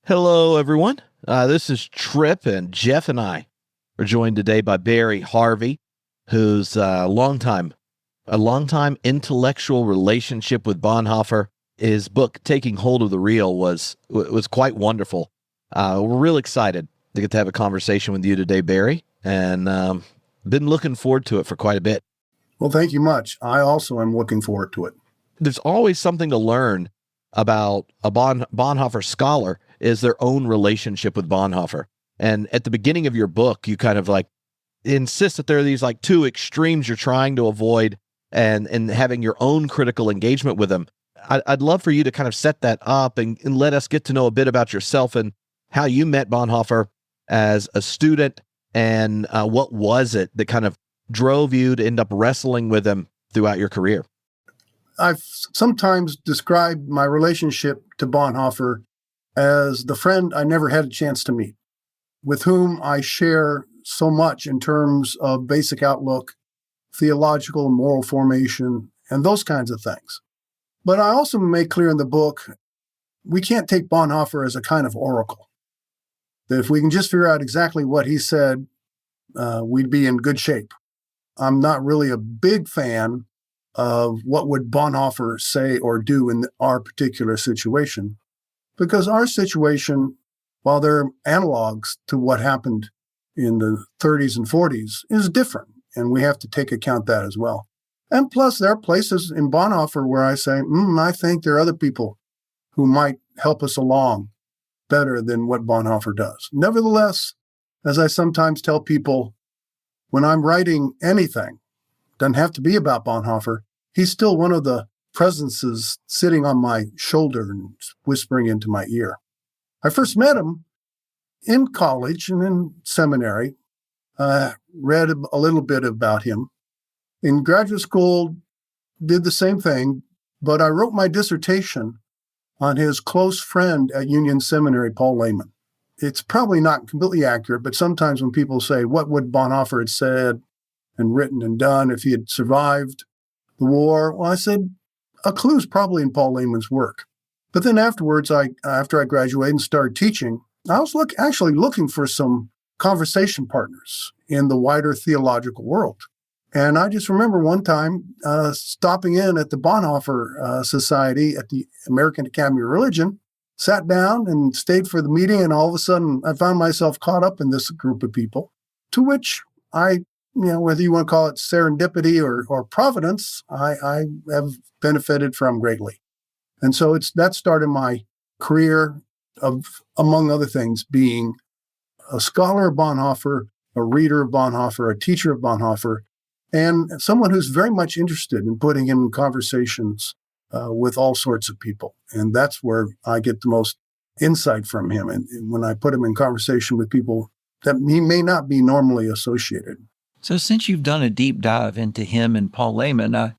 Hello, everyone. This is Trip, and Jeff and I are joined today by Barry Harvey, who's a longtime intellectual relationship with Bonhoeffer. His book "Taking Hold of the Real" was quite wonderful. We're real excited to get to have a conversation with you today, Barry, and been looking forward to it for quite a bit. Well, thank you much. I also am looking forward to it. There's always something to learn about a Bonhoeffer scholar is their own relationship with Bonhoeffer. And at the beginning of your book, you kind of like insist that there are these like two extremes you're trying to avoid and having your own critical engagement with them. I'd love for you to kind of set that up and let us get to know a bit about yourself and how you met Bonhoeffer as a student and what was it that kind of drove you to end up wrestling with him throughout your career. I've sometimes described my relationship to Bonhoeffer as the friend I never had a chance to meet, with whom I share so much in terms of basic outlook, theological and moral formation, and those kinds of things. But I also make clear in the book, we can't take Bonhoeffer as a kind of oracle. That if we can just figure out exactly what he said, we'd be in good shape. I'm not really a big fan of what would Bonhoeffer say or do in our particular situation, because our situation, while there are analogs to what happened in the 30s and 40s, is different, and we have to take account that as well. And plus, there are places in Bonhoeffer where I say, I think there are other people who might help us along better than what Bonhoeffer does. Nevertheless, as I sometimes tell people, when I'm writing anything, doesn't have to be about Bonhoeffer, he's still one of the presences sitting on my shoulder and whispering into my ear. I first met him in college and in seminary, read a little bit about him. In graduate school, did the same thing, but I wrote my dissertation on his close friend at Union Seminary, Paul Lehman. It's probably not completely accurate, but sometimes when people say, what would Bonhoeffer have said and written and done if he had survived the war? Well, I said, a clue's probably in Paul Lehman's work. But then afterwards, after I graduated and started teaching, I was actually looking for some conversation partners in the wider theological world. And I just remember one time stopping in at the Bonhoeffer Society at the American Academy of Religion, sat down and stayed for the meeting, and all of a sudden I found myself caught up in this group of people, to which whether you want to call it serendipity or providence, I have benefited from greatly. And so that started my career of, among other things, being a scholar of Bonhoeffer, a reader of Bonhoeffer, a teacher of Bonhoeffer, and someone who's very much interested in putting him in conversations with all sorts of people. And that's where I get the most insight from him. And when I put him in conversation with people that he may not be normally associated. So since you've done a deep dive into him and Paul Lehman,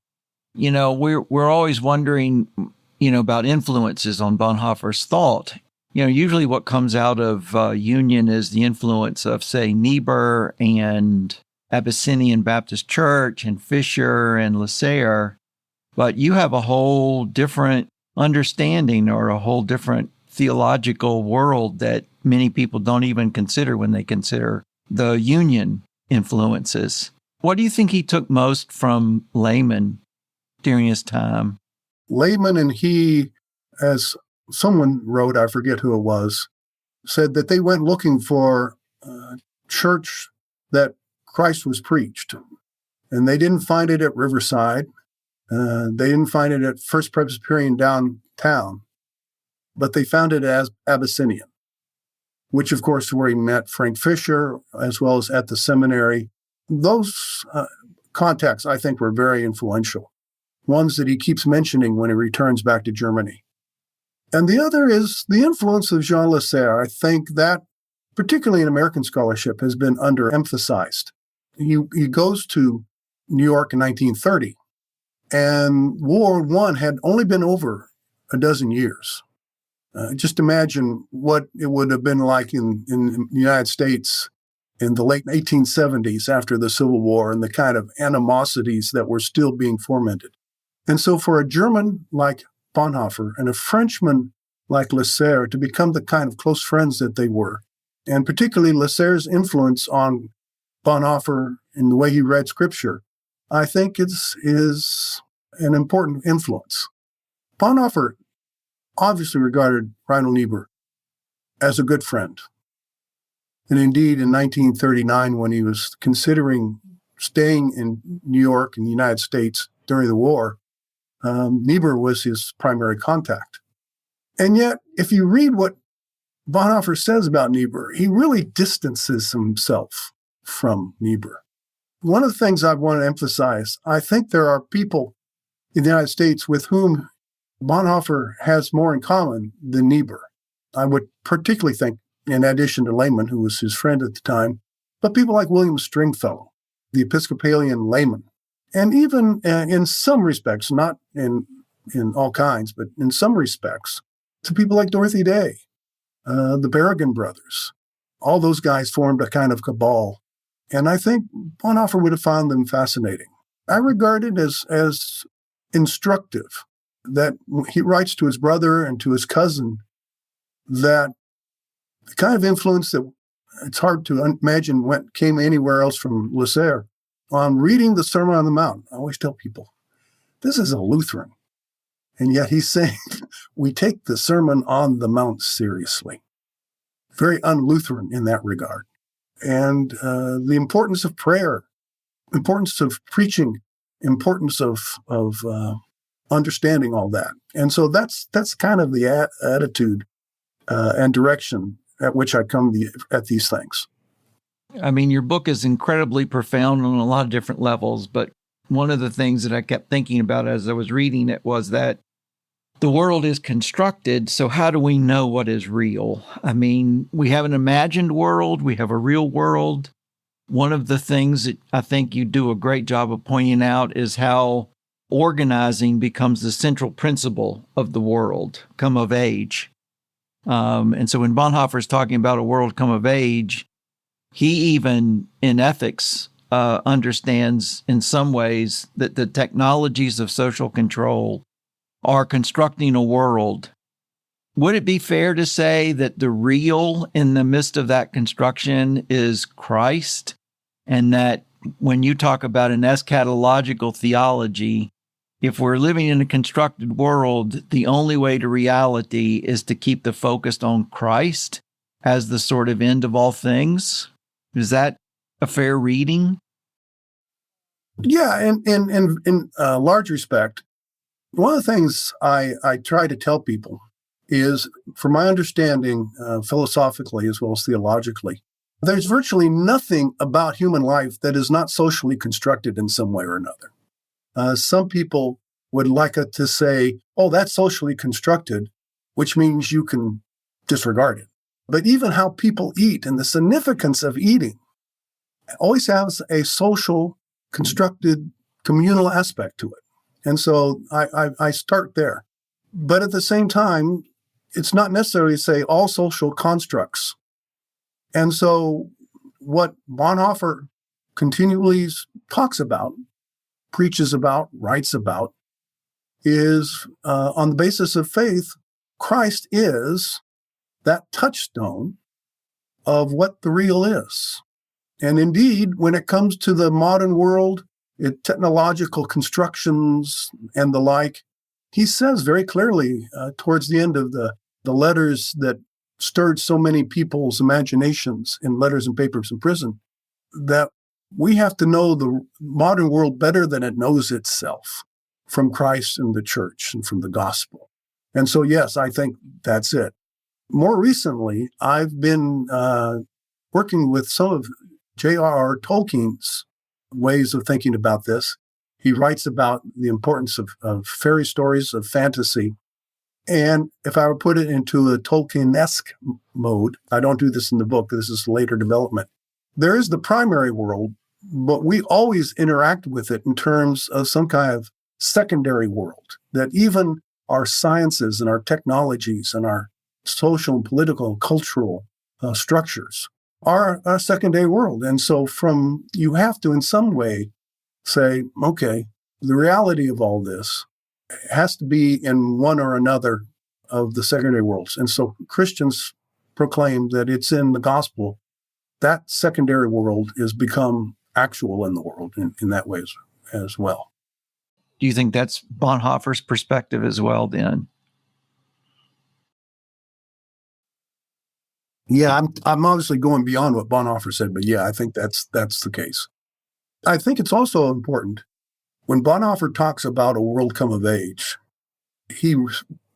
we're always wondering, about influences on Bonhoeffer's thought. Usually what comes out of Union is the influence of, say, Niebuhr and Abyssinian Baptist Church and Fisher and Lasserre. But you have a whole different understanding or a whole different theological world that many people don't even consider when they consider the Union influences. What do you think he took most from Lehman during his time? Lehman and he, as someone wrote, I forget who it was, said that they went looking for a church that Christ was preached. And they didn't find it at Riverside. They didn't find it at First Presbyterian downtown, but they found it as Abyssinian, which, of course, is where he met Frank Fisher, as well as at the seminary. Those contacts, I think, were very influential, ones that he keeps mentioning when he returns back to Germany. And the other is the influence of Jean Lasserre. I think that, particularly in American scholarship, has been underemphasized. He goes to New York in 1930, and World War I had only been over a dozen years. Just imagine what it would have been like in the United States in the late 1870s after the Civil War and the kind of animosities that were still being fomented. And so for a German like Bonhoeffer and a Frenchman like Lasserre to become the kind of close friends that they were. And particularly Lasserre's influence on Bonhoeffer in the way he read scripture, I think is an important influence. Bonhoeffer obviously regarded Reinhold Niebuhr as a good friend. And indeed, in 1939, when he was considering staying in New York in the United States during the war, Niebuhr was his primary contact. And yet, if you read what Bonhoeffer says about Niebuhr, he really distances himself from Niebuhr. One of the things I want to emphasize, I think there are people in the United States with whom Bonhoeffer has more in common than Niebuhr. I would particularly think, in addition to Lehman, who was his friend at the time, but people like William Stringfellow, the Episcopalian layman. And even in some respects, not in all kinds, but in some respects, to people like Dorothy Day, the Berrigan brothers. All those guys formed a kind of cabal. And I think Bonhoeffer would have found them fascinating. I regard it as instructive that he writes to his brother and to his cousin that the kind of influence that it's hard to imagine came anywhere else from Lasserre. On reading the Sermon on the Mount, I always tell people, this is a Lutheran. And yet he's saying we take the Sermon on the Mount seriously. Very un-Lutheran in that regard. And the importance of prayer, importance of preaching, importance of understanding all that. And so that's kind of the attitude and direction at which I come at these things. I mean, your book is incredibly profound on a lot of different levels, but one of the things that I kept thinking about as I was reading it was that the world is constructed, so how do we know what is real? I mean, we have an imagined world, we have a real world. One of the things that I think you do a great job of pointing out is how organizing becomes the central principle of the world come of age. And so when Bonhoeffer is talking about a world come of age, he even in ethics understands in some ways that the technologies of social control are constructing a world. Would it be fair to say that the real in the midst of that construction is Christ? And that when you talk about an eschatological theology, if we're living in a constructed world, the only way to reality is to keep the focus on Christ as the sort of end of all things? Is that a fair reading? Yeah, in large respect, one of the things I try to tell people is, from my understanding, philosophically as well as theologically, there's virtually nothing about human life that is not socially constructed in some way or another. Some people would like to say, oh, that's socially constructed, which means you can disregard it. But even how people eat and the significance of eating always has a social, constructed, communal aspect to it. And so I start there. But at the same time, it's not necessary to say all social constructs. And so what Bonhoeffer continually talks about, preaches about, writes about, is on the basis of faith, Christ is that touchstone of what the real is. And indeed, when it comes to the modern world, technological constructions and the like, he says very clearly towards the end of the letters that stirred so many people's imaginations in Letters and Papers in Prison, that we have to know the modern world better than it knows itself from Christ and the church and from the gospel. And so, yes, I think that's it. More recently, I've been working with some of J.R.R. Tolkien's ways of thinking about this. He writes about the importance of fairy stories, of fantasy. And if I would put it into a Tolkien-esque mode, I don't do this in the book, this is later development. There is the primary world, but we always interact with it in terms of some kind of secondary world, that even our sciences and our technologies and our social and political and cultural structures are a secondary world. And so you have to in some way say, okay, the reality of all this has to be in one or another of the secondary worlds. And so Christians proclaim that it's in the gospel that secondary world is become actual in the world in that way as well. Do you think that's Bonhoeffer's perspective as well then? Yeah, I'm obviously going beyond what Bonhoeffer said, but yeah, I think that's the case. I think it's also important when Bonhoeffer talks about a world come of age, he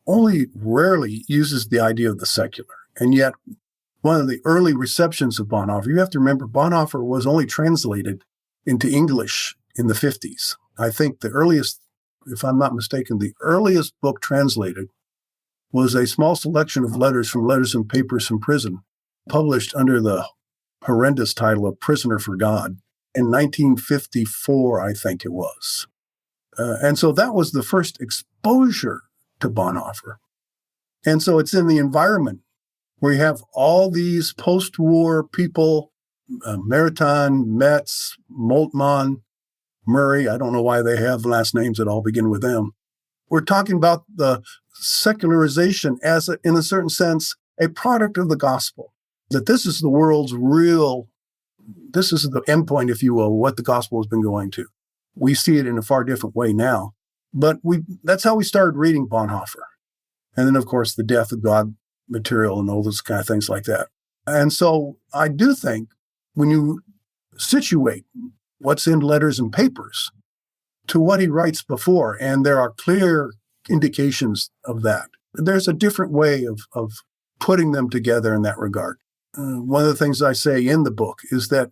only rarely uses the idea of the secular. And yet, one of the early receptions of Bonhoeffer, you have to remember, Bonhoeffer was only translated into English in the 50s. I think the earliest, if I'm not mistaken, the earliest book translated was a small selection of letters from Letters and Papers from Prison, published under the horrendous title of Prisoner for God in 1954, I think it was. And so that was the first exposure to Bonhoeffer. And so it's in the environment where you have all these post-war people, Maritain, Metz, Moltmann, Murray, I don't know why they have last names that all begin with M. We're talking about the secularization as, in a certain sense, a product of the gospel, that this is the world's this is the endpoint, if you will, what the gospel has been going to. We see it in a far different way now, but that's how we started reading Bonhoeffer. And then, of course, the death of God material and all those kind of things like that. And so I do think when you situate what's in Letters and Papers to what he writes before, and there are clear indications of that, there's a different way of putting them together in that regard. One of the things I say in the book is that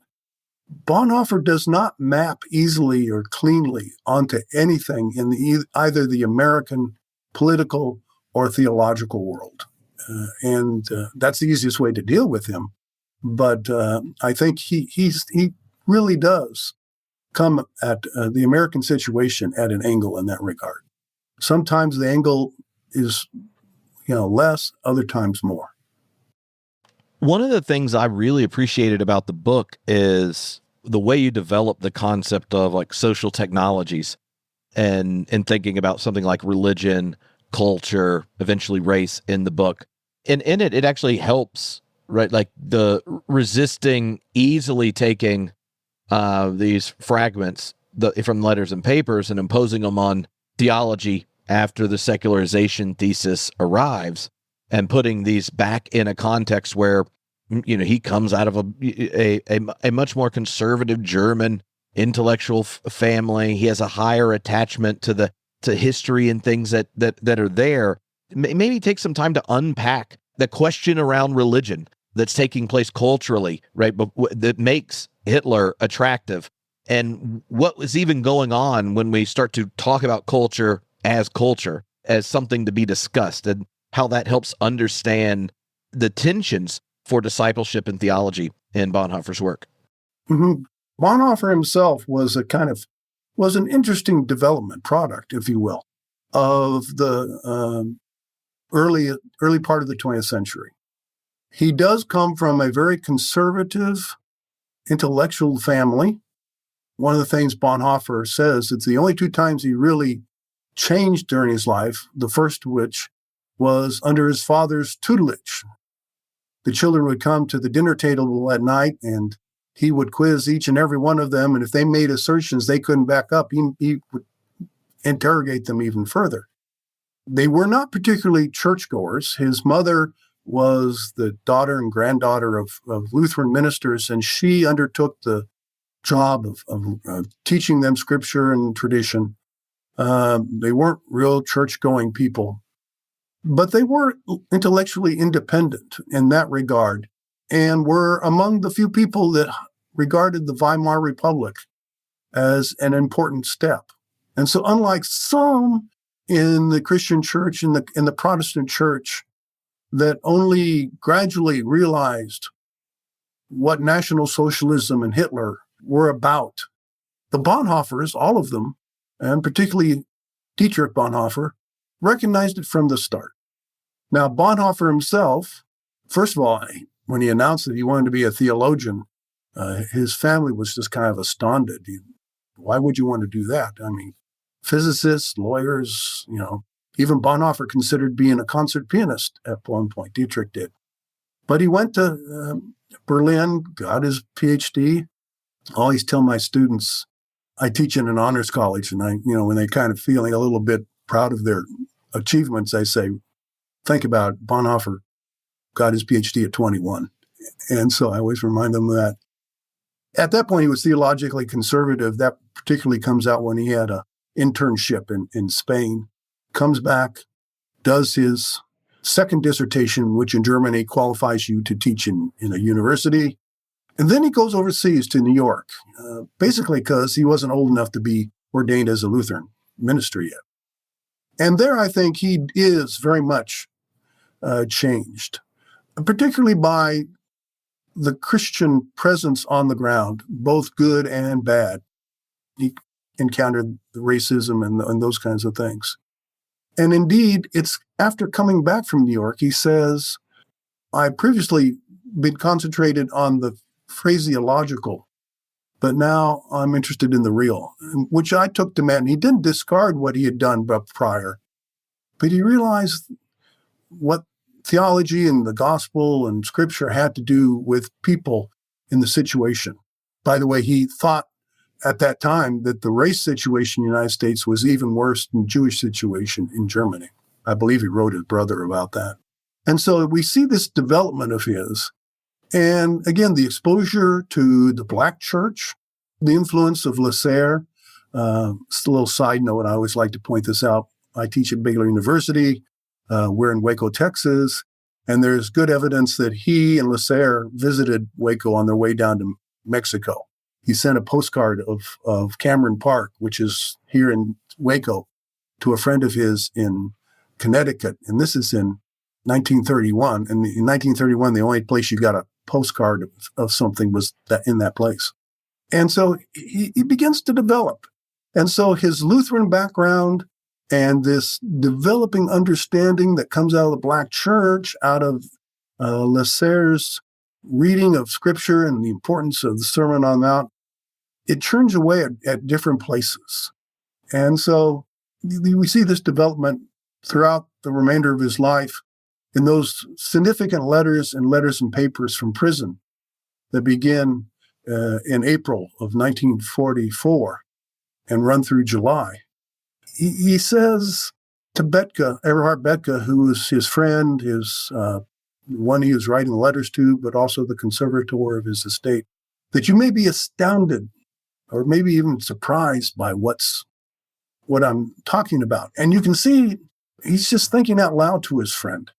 Bonhoeffer does not map easily or cleanly onto anything in either the American political or theological world. And that's the easiest way to deal with him. But I think he really does come at the American situation at an angle in that regard. Sometimes the angle is, less, other times more. One of the things I really appreciated about the book is the way you develop the concept of like social technologies and thinking about something like religion, culture, eventually race in the book. And in it actually helps, right? Like the resisting easily taking these fragments from Letters and Papers and imposing them on theology after the secularization thesis arrives, and putting these back in a context where, he comes out of a much more conservative German intellectual family. He has a higher attachment to history and things that are there. Maybe take some time to unpack the question around religion that's taking place culturally, right? But that makes Hitler attractive, and what was even going on when we start to talk about culture as something to be discussed, and how that helps understand the tensions for discipleship and theology in Bonhoeffer's work. Mm-hmm. Bonhoeffer himself was an interesting development product, if you will, of the early part of the 20th century. He does come from a very conservative intellectual family. One of the things Bonhoeffer says, it's the only two times he really changed during his life, the first of which was under his father's tutelage. The children would come to the dinner table at night, and he would quiz each and every one of them, and if they made assertions they couldn't back up, he would interrogate them even further. They were not particularly churchgoers. His mother was the daughter and granddaughter of Lutheran ministers, and she undertook the job of teaching them scripture and tradition. They weren't real church-going people, but they were intellectually independent in that regard, and were among the few people that regarded the Weimar Republic as an important step. And so unlike some in the Christian church, in the Protestant church, that only gradually realized what National Socialism and Hitler were about, the Bonhoeffers, all of them, and particularly Dietrich Bonhoeffer, recognized it from the start. Now, Bonhoeffer himself, first of all, when he announced that he wanted to be a theologian, his family was just kind of astounded. Why would you want to do that? I mean, physicists, lawyers, Even Bonhoeffer considered being a concert pianist at one point. Dietrich did. But he went to Berlin, got his PhD. I always tell my students, I teach in an honors college, and when they're kind of feeling a little bit proud of their achievements, I say, think about it. Bonhoeffer got his PhD at 21. And so I always remind them of that. At that point, he was theologically conservative. That particularly comes out when he had an internship in Spain, comes back, does his second dissertation, which in Germany qualifies you to teach in a university. And then he goes overseas to New York, basically because he wasn't old enough to be ordained as a Lutheran minister yet. And there, I think he is very much changed, particularly by the Christian presence on the ground, both good and bad. He encountered the racism and those kinds of things. And indeed, it's after coming back from New York, he says, I previously been concentrated on the phraseological, but now I'm interested in the real, which I took to mean he didn't discard what he had done prior, but he realized what theology and the gospel and scripture had to do with people in the situation. By the way, he thought at that time that the race situation in the United States was even worse than the Jewish situation in Germany. I believe he wrote his brother about that. And so we see this development of his. And again, the exposure to the Black church, the influence of Lasserre. Just a little side note, I always like to point this out. I teach at Baylor University. We're in Waco, Texas, and there's good evidence that he and Lasserre visited Waco on their way down to Mexico. He sent a postcard of Cameron Park, which is here in Waco, to a friend of his in Connecticut. And this is in 1931. And in 1931, the only place you got a postcard of something was in that place. And so he begins to develop. And so his Lutheran background and this developing understanding that comes out of the Black church, out of Lasserre's reading of Scripture and the importance of the Sermon on the Mount, it churns away at different places. And so we see this development throughout the remainder of his life in those significant letters and papers from prison that begin in April of 1944 and run through July. He says to Bethke, Eberhard Bethke, who was his friend, his one he was writing letters to, but also the conservator of his estate, that you may be astounded or maybe even surprised by what I'm talking about. And you can see he's just thinking out loud to his friend,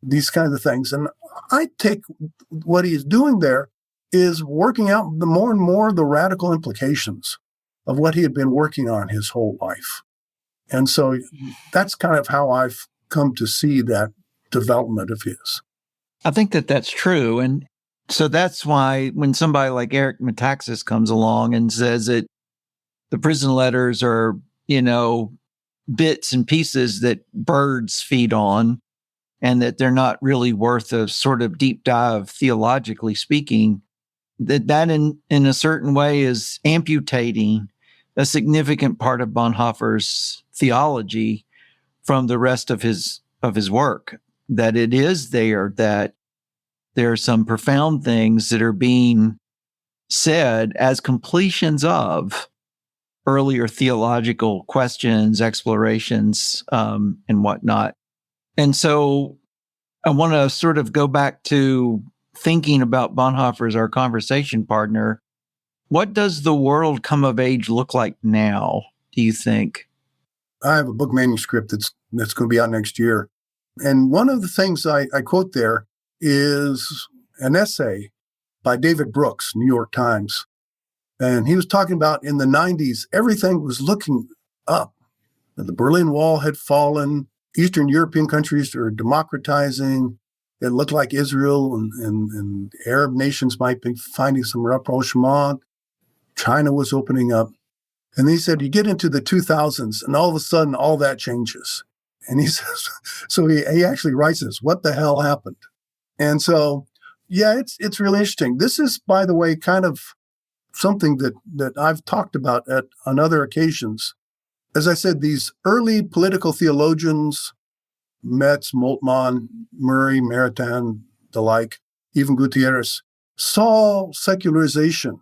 these kinds of things. And I take what he's doing there is working out the more and more the radical implications of what he had been working on his whole life. And so that's kind of how I've come to see that development of his. I think that's true. And so that's why when somebody like Eric Metaxas comes along and says that the prison letters are, bits and pieces that birds feed on, and that they're not really worth a sort of deep dive theologically speaking, that in a certain way is amputating a significant part of Bonhoeffer's theology from the rest of his work. That it is there that there are some profound things that are being said as completions of earlier theological questions, explorations, and whatnot. And so I want to sort of go back to thinking about Bonhoeffer as our conversation partner. What does the world come of age look like now, do you think? I have a book manuscript that's going to be out next year. And one of the things I quote there is an essay by David Brooks, New York Times. And he was talking about in the 90s, everything was looking up. The Berlin Wall had fallen. Eastern European countries are democratizing. It looked like Israel and Arab nations might be finding some rapprochement. China was opening up. And he said, you get into the 2000s and all of a sudden all that changes. And he says, so he actually writes this, what the hell happened? And so, yeah, it's really interesting. This is, by the way, kind of something that I've talked about on other occasions. As I said, these early political theologians Metz, Moltmann, Murray, Maritain, the like, even Gutierrez, saw secularization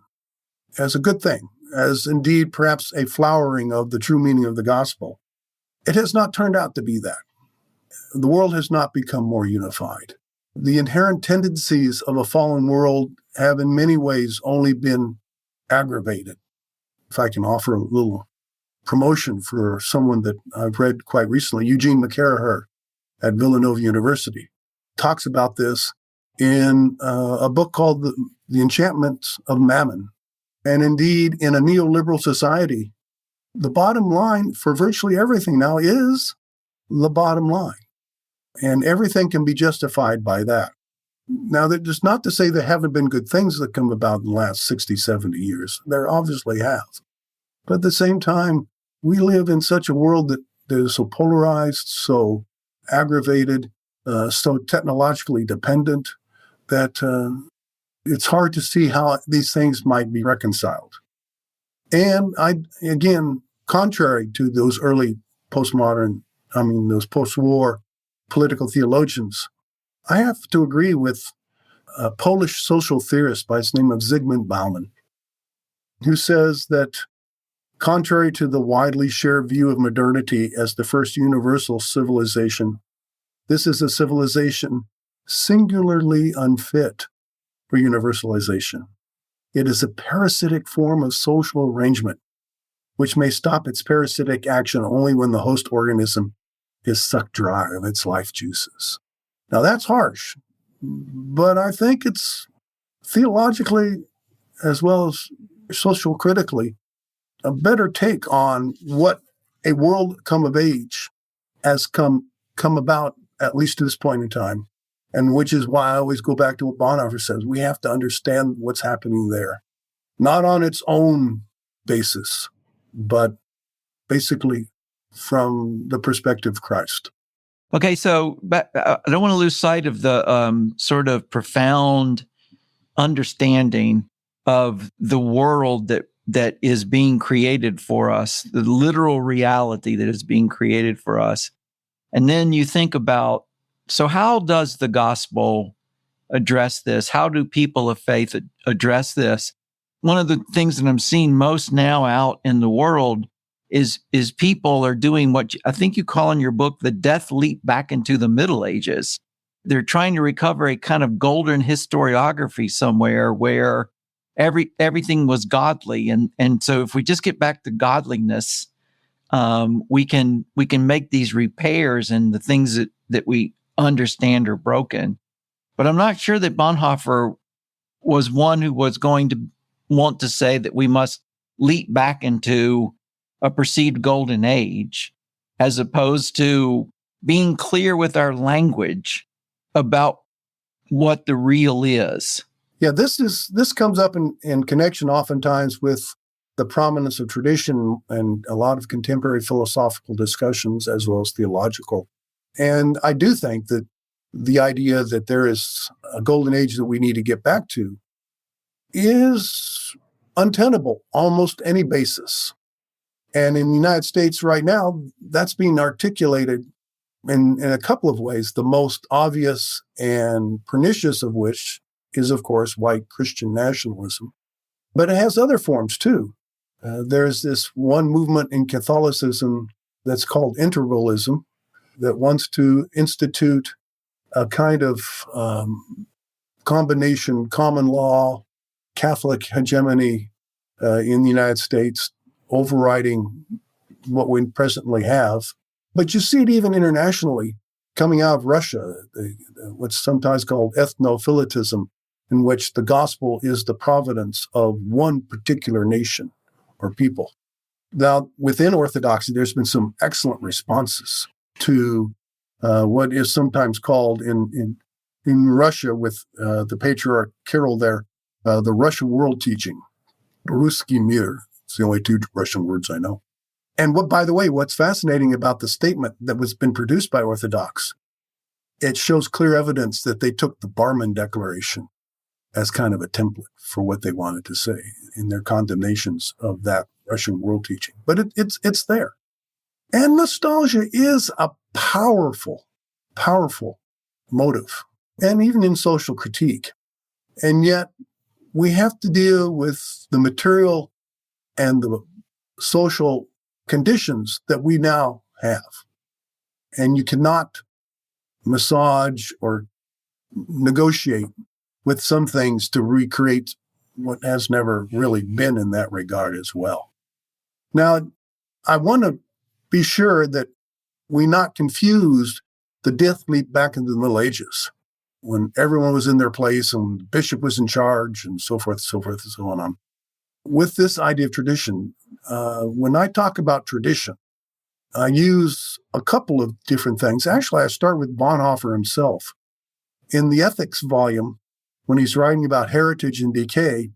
as a good thing, as indeed perhaps a flowering of the true meaning of the gospel. It has not turned out to be that. The world has not become more unified. The inherent tendencies of a fallen world have in many ways only been aggravated. If I can offer a little promotion for someone that I've read quite recently, Eugene McCarraher at Villanova University talks about this in a book called The Enchantments of Mammon. And indeed, in a neoliberal society, the bottom line for virtually everything now is the bottom line. And everything can be justified by that. Now, that is not to say there haven't been good things that come about in the last 60, 70 years. There obviously have. But at the same time, we live in such a world that is so polarized, so aggravated, so technologically dependent, that it's hard to see how these things might be reconciled. And again, contrary to those early those post-war political theologians, I have to agree with a Polish social theorist by the name of Zygmunt Bauman, who says that contrary to the widely shared view of modernity as the first universal civilization, this is a civilization singularly unfit for universalization. It is a parasitic form of social arrangement, which may stop its parasitic action only when the host organism is sucked dry of its life juices. Now, that's harsh, but I think it's theologically as well as social critically a better take on what a world come of age has come about, at least to this point in time, and which is why I always go back to what Bonhoeffer says. We have to understand what's happening there, not on its own basis, but basically from the perspective of Christ. Okay, so but I don't want to lose sight of the sort of profound understanding of the world that is being created for us, the literal reality that is being created for us. And then you think about, so how does the gospel address this? How do people of faith address this? One of the things that I'm seeing most now out in the world is people are doing what I think you call in your book the death leap back into the Middle Ages. They're trying to recover a kind of golden historiography somewhere where everything was godly, and so if we just get back to godliness, we can make these repairs and the things that we understand are broken. But I'm not sure that Bonhoeffer was one who was going to want to say that we must leap back into a perceived golden age, as opposed to being clear with our language about what the real is. Yeah, this comes up in connection oftentimes with the prominence of tradition and a lot of contemporary philosophical discussions as well as theological. And I do think that the idea that there is a golden age that we need to get back to is untenable on almost any basis. And in the United States right now, that's being articulated in a couple of ways, the most obvious and pernicious of which is, of course, white Christian nationalism. But it has other forms, too. There's this one movement in Catholicism that's called integralism that wants to institute a kind of combination, common law, Catholic hegemony in the United States, overriding what we presently have. But you see it even internationally, coming out of Russia, what's sometimes called ethnophilitism, in which the gospel is the providence of one particular nation or people. Now, within Orthodoxy, there's been some excellent responses to what is sometimes called in Russia with the Patriarch Kirill there, the Russian world teaching, Ruski mir. It's the only two Russian words I know. And by the way, what's fascinating about the statement that was been produced by Orthodox, it shows clear evidence that they took the Barmen Declaration as kind of a template for what they wanted to say in their condemnations of that Russian world teaching. But it's there. And nostalgia is a powerful powerful motive, and even in social critique. And yet, we have to deal with the material and the social conditions that we now have. And you cannot massage or negotiate with some things to recreate what has never really been in that regard as well. Now, I want to be sure that we not confuse the death leap back into the Middle Ages, when everyone was in their place and the bishop was in charge and so forth, and so on. With this idea of tradition, when I talk about tradition, I use a couple of different things. Actually, I start with Bonhoeffer himself. In the Ethics volume, when he's writing about heritage and decay,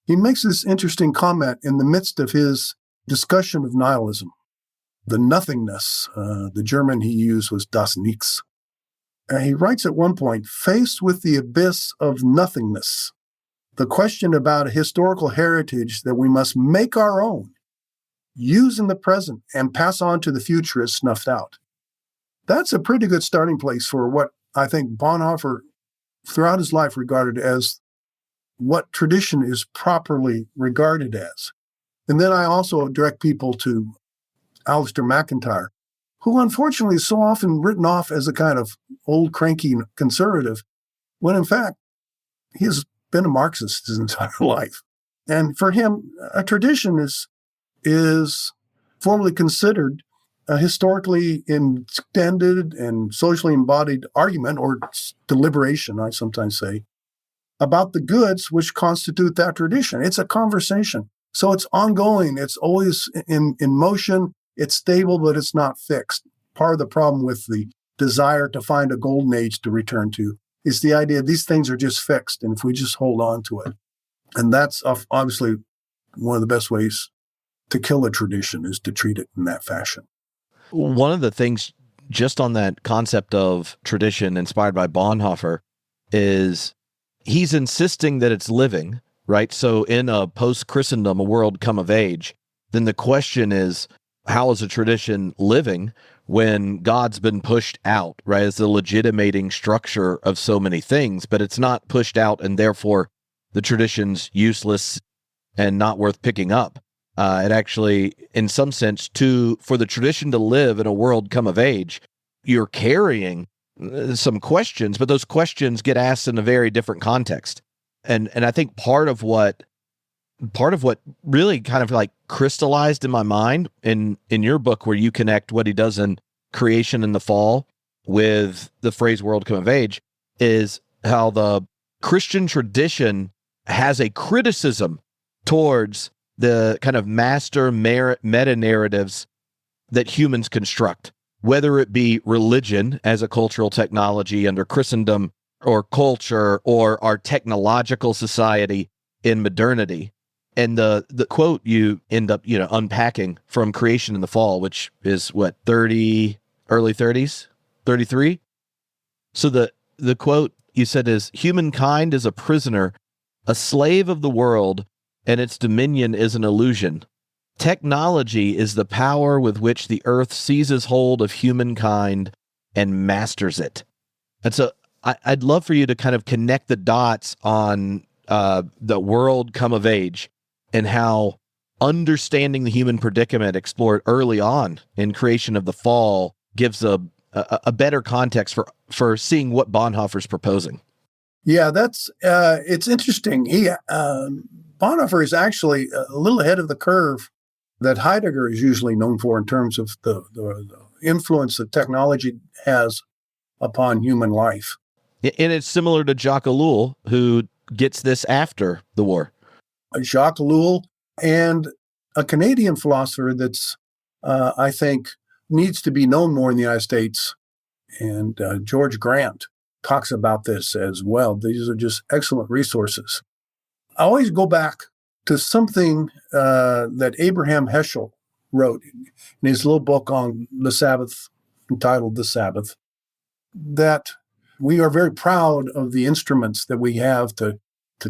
he makes this interesting comment in the midst of his discussion of nihilism. The nothingness, the German he used was das Nichts. He writes at one point, faced with the abyss of nothingness, the question about a historical heritage that we must make our own, use in the present, and pass on to the future is snuffed out. That's a pretty good starting place for what I think Bonhoeffer throughout his life regarded as what tradition is properly regarded as. And then I also direct people to Alistair MacIntyre, who unfortunately is so often written off as a kind of old cranky conservative, when in fact, he has been a Marxist his entire life. And for him, a tradition is formally considered a historically extended and socially embodied argument, or deliberation, I sometimes say, about the goods which constitute that tradition. It's a conversation. So it's ongoing. It's always in motion. It's stable, but it's not fixed. Part of the problem with the desire to find a golden age to return to is the idea these things are just fixed, and if we just hold on to it. And that's obviously one of the best ways to kill a tradition, is to treat it in that fashion. One of the things just on that concept of tradition inspired by Bonhoeffer is he's insisting that it's living, right? So in a post-Christendom, a world come of age, then the question is, how is a tradition living when God's been pushed out, right, as the legitimating structure of so many things, but it's not pushed out and therefore the tradition's useless and not worth picking up. It actually, in some sense, for the tradition to live in a world come of age, you're carrying some questions, but those questions get asked in a very different context. And I think part of what really kind of like crystallized in my mind in your book, where you connect what he does in Creation and the Fall with the phrase world come of age, is how the Christian tradition has a criticism towards the kind of master meta-narratives that humans construct, whether it be religion as a cultural technology under Christendom, or culture, or our technological society in modernity. And the quote you end up, unpacking from Creation and the Fall, which is what, early 30s, 33. So the quote you said is, humankind is a prisoner, a slave of the world, and its dominion is an illusion. Technology is the power with which the earth seizes hold of humankind and masters it. And so I'd love for you to kind of connect the dots on the world come of age, and how understanding the human predicament explored early on in Creation of the Fall gives a better context for seeing what Bonhoeffer's proposing. Yeah, that's it's interesting. Bonhoeffer is actually a little ahead of the curve that Heidegger is usually known for in terms of the influence that technology has upon human life. And it's similar to Jacques Ellul, who gets this after the war. Jacques Ellul, and a Canadian philosopher that's, I think, needs to be known more in the United States, and George Grant talks about this as well. These are just excellent resources. I always go back to something that Abraham Heschel wrote in his little book on the Sabbath, entitled The Sabbath, that we are very proud of the instruments that we have to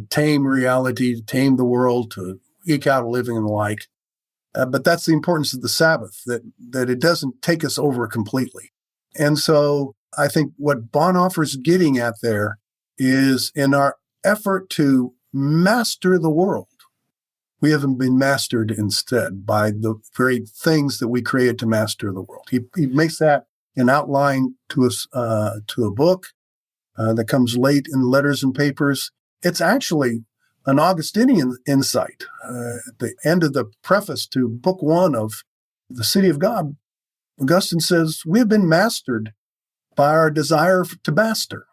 tame reality, to tame the world, to eke out a living and the like. But that's the importance of the Sabbath, that it doesn't take us over completely. And so I think what Bonhoeffer's getting at there is in our effort to master the world, we haven't been mastered instead by the very things that we created to master the world. He makes that an outline to a book that comes late in Letters and Papers. It's actually an Augustinian insight. At the end of the preface to Book 1 of The City of God, Augustine says, we have been mastered by our desire to master.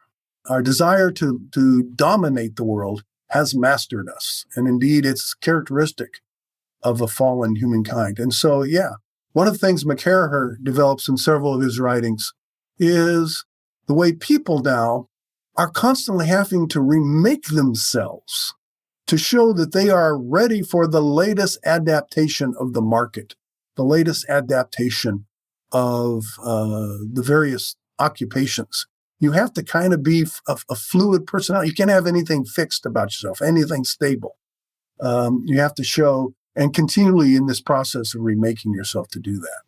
Our desire to dominate the world has mastered us. And indeed, it's characteristic of a fallen humankind. And so, one of the things McCarraher develops in several of his writings is the way people now are constantly having to remake themselves to show that they are ready for the latest adaptation of the market, the latest adaptation of the various occupations. You have to kind of be a fluid personality. You can't have anything fixed about yourself, anything stable. You have to show, and continually in this process of remaking yourself to do that.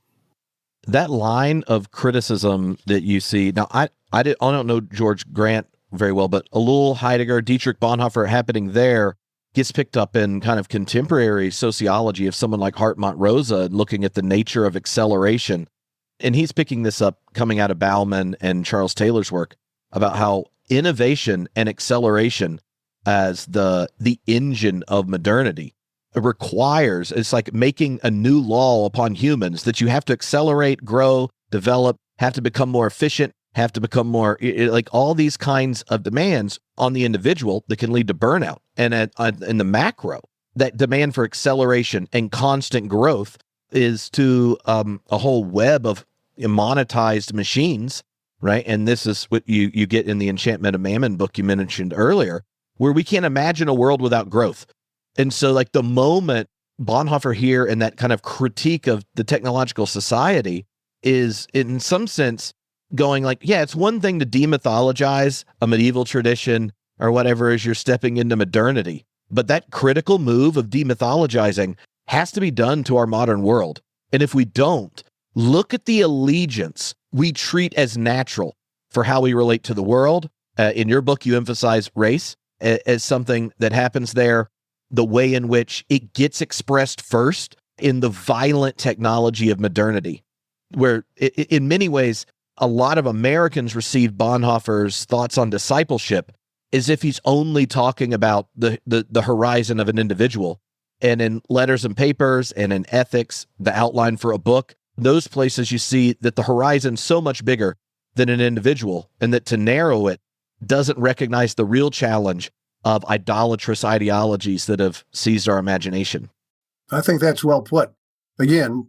That line of criticism that you see now, I don't know George Grant very well, but Ellul, Heidegger, Dietrich Bonhoeffer happening there gets picked up in kind of contemporary sociology of someone like Hartmut Rosa looking at the nature of acceleration. And he's picking this up coming out of Bauman and Charles Taylor's work about how innovation and acceleration as the engine of modernity requires, it's like making a new law upon humans that you have to accelerate, grow, develop, have to become more efficient, have to become more, like all these kinds of demands on the individual that can lead to burnout. And in the macro, that demand for acceleration and constant growth is to a whole web of monetized machines, right? And this is what you get in the Enchantment of Mammon book you mentioned earlier, where we can't imagine a world without growth. And so like the moment Bonhoeffer here and that kind of critique of the technological society is in some sense going like, yeah, it's one thing to demythologize a medieval tradition or whatever as you're stepping into modernity, but that critical move of demythologizing has to be done to our modern world. And if we don't, look at the allegiance we treat as natural for how we relate to the world. In your book, you emphasize race as something that happens there, the way in which it gets expressed first in the violent technology of modernity, where in many ways, a lot of Americans receive Bonhoeffer's thoughts on discipleship as if he's only talking about the horizon of an individual. And in Letters and Papers and in Ethics, the outline for a book, those places you see that the horizon's so much bigger than an individual, and that to narrow it doesn't recognize the real challenge of idolatrous ideologies that have seized our imagination. I think that's well put. Again,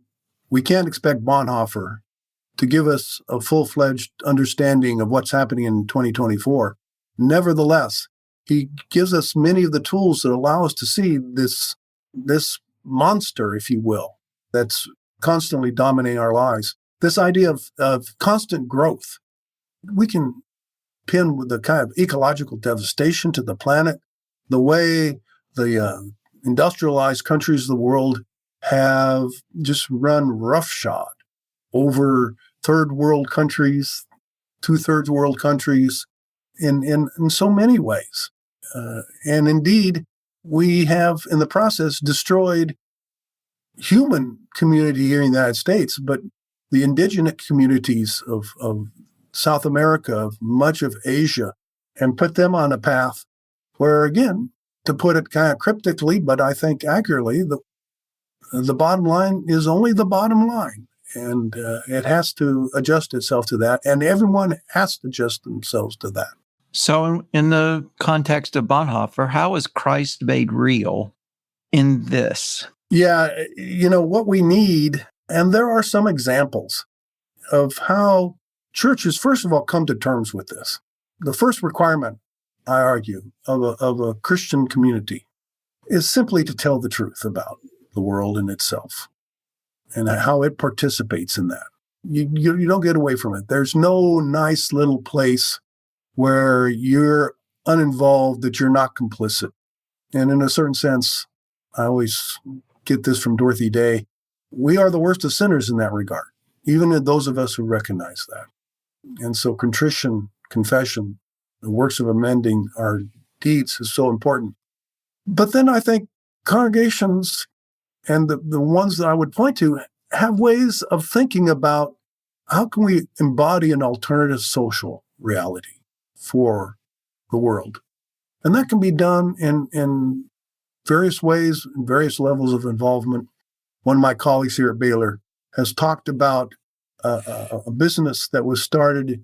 we can't expect Bonhoeffer to give us a full-fledged understanding of what's happening in 2024. Nevertheless, he gives us many of the tools that allow us to see this monster, if you will, that's constantly dominating our lives. This idea of constant growth. We can pin with the kind of ecological devastation to the planet, the way the industrialized countries of the world have just run roughshod over third world countries, two-thirds world countries in so many ways. And indeed, we have in the process destroyed human community here in the United States, but the indigenous communities of South America, of much of Asia, and put them on a path where, again, to put it kind of cryptically, but I think accurately, the bottom line is only the bottom line. And it has to adjust itself to that. And everyone has to adjust themselves to that. So in the context of Bonhoeffer, how is Christ made real in this? Yeah, what we need, and there are some examples of how churches, first of all, come to terms with this. The first requirement, I argue, of a Christian community is simply to tell the truth about the world in itself and how it participates in that. You don't get away from it. There's no nice little place where you're uninvolved, that you're not complicit. And in a certain sense, I always get this from Dorothy Day, we are the worst of sinners in that regard, even in those of us who recognize that. And so contrition, confession, the works of amending our deeds is so important. But then I think congregations and the ones that I would point to have ways of thinking about how can we embody an alternative social reality for the world. And that can be done in various ways, various levels of involvement. One of my colleagues here at Baylor has talked about a business that was started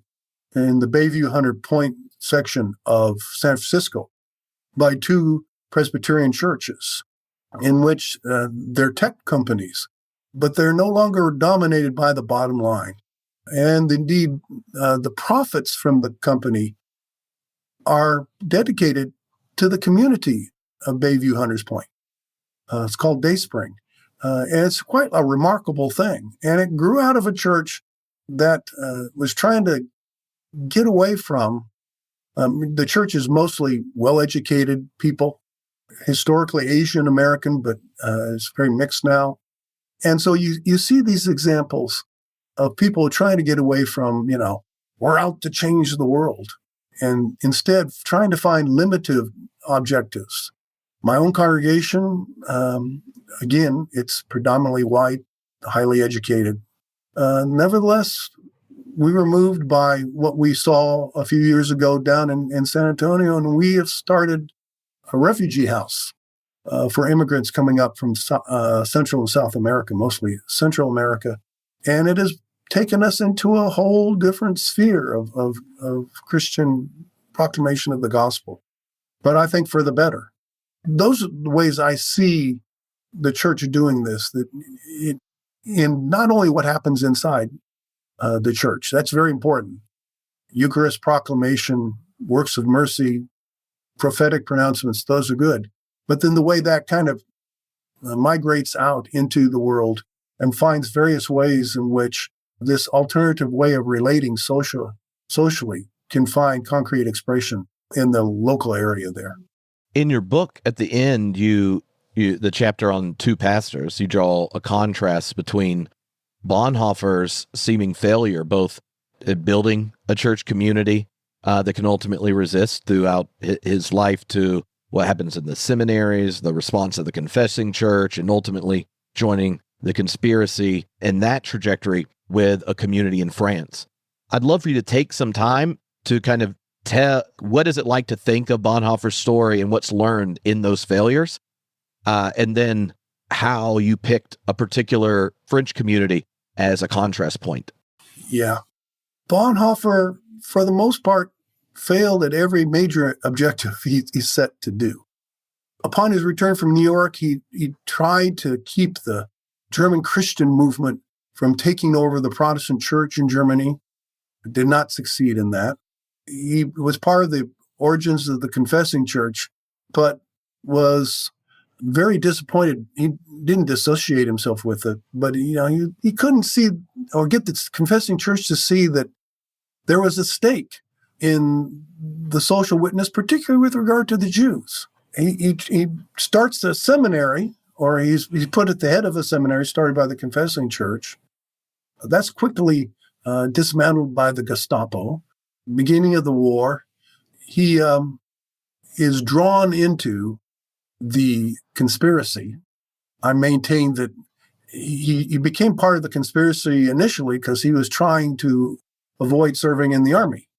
in the Bayview 100 Point section of San Francisco by two Presbyterian churches, in which they're tech companies, but they're no longer dominated by the bottom line. And indeed, the profits from the company are dedicated to the community of Bayview Hunters Point. It's called Dayspring. And it's quite a remarkable thing. And it grew out of a church that was trying to get away from, the church is mostly well-educated people, historically Asian American, but it's very mixed now. And so you see these examples of people trying to get away from, we're out to change the world, and instead trying to find limited objectives. My own congregation, again, it's predominantly white, highly educated. Nevertheless, we were moved by what we saw a few years ago down in San Antonio, and we have started a refugee house for immigrants coming up from Central and South America, mostly Central America. And it has taken us into a whole different sphere of Christian proclamation of the gospel. But I think for the better. Those are the ways I see the church doing this, that in not only what happens inside the church, that's very important. Eucharist proclamation, works of mercy, prophetic pronouncements, those are good. But then the way that kind of migrates out into the world and finds various ways in which this alternative way of relating socially can find concrete expression in the local area there. In your book, at the end, you the chapter on two pastors, you draw a contrast between Bonhoeffer's seeming failure, both at building a church community that can ultimately resist throughout his life, to what happens in the seminaries, the response of the confessing church, and ultimately joining the conspiracy, and that trajectory with a community in France. I'd love for you to take some time to kind of tell what is it like to think of Bonhoeffer's story and what's learned in those failures, and then how you picked a particular French community as a contrast point. Yeah. Bonhoeffer, for the most part, failed at every major objective he set to do. Upon his return from New York, he tried to keep the German Christian movement from taking over the Protestant church in Germany. Did not succeed in that. He was part of the origins of the confessing church, but was very disappointed. He didn't dissociate himself with it, but he couldn't see or get the confessing church to see that there was a stake in the social witness, particularly with regard to the Jews. He starts a seminary, or he's put at the head of a seminary started by the confessing church. That's quickly dismantled by the Gestapo. Beginning of the war, he is drawn into the conspiracy. I maintain that he became part of the conspiracy initially because he was trying to avoid serving in the army.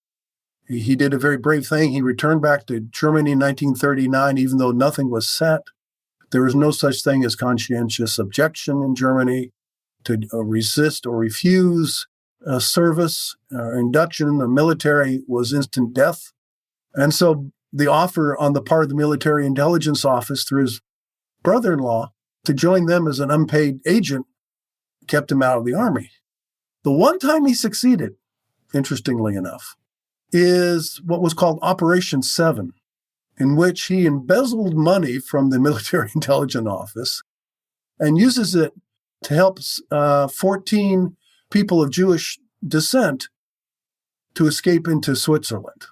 He did a very brave thing. He returned back to Germany in 1939, even though nothing was set. There was no such thing as conscientious objection in Germany. To resist or refuse service or induction in the military was instant death. And so the offer on the part of the military intelligence office through his brother-in-law to join them as an unpaid agent kept him out of the army. The one time he succeeded, interestingly enough, is what was called Operation 7, in which he embezzled money from the military intelligence office and uses it to help 14 people of Jewish descent to escape into Switzerland.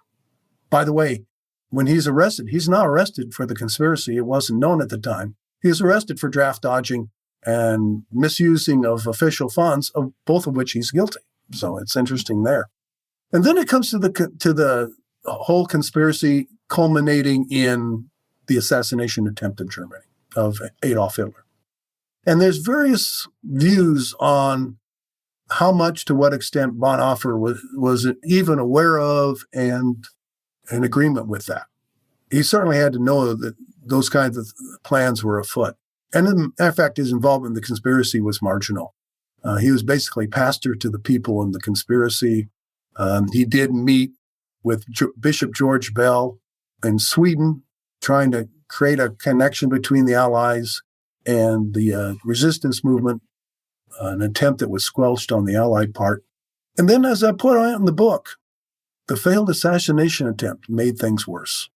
By the way, when he's arrested, he's not arrested for the conspiracy. It wasn't known at the time. He was arrested for draft dodging and misusing of official funds, of both of which he's guilty. So it's interesting there. And then it comes to the whole conspiracy culminating in the assassination attempt in Germany of Adolf Hitler. And there's various views on how much, to what extent Bonhoeffer was even aware of and in agreement with that. He certainly had to know that those kinds of plans were afoot. And in fact, his involvement in the conspiracy was marginal. He was basically pastor to the people in the conspiracy. He did meet with Bishop George Bell in Sweden, trying to create a connection between the Allies and the resistance movement, an attempt that was squelched on the Allied part. And then, as I put out in the book, the failed assassination attempt made things worse.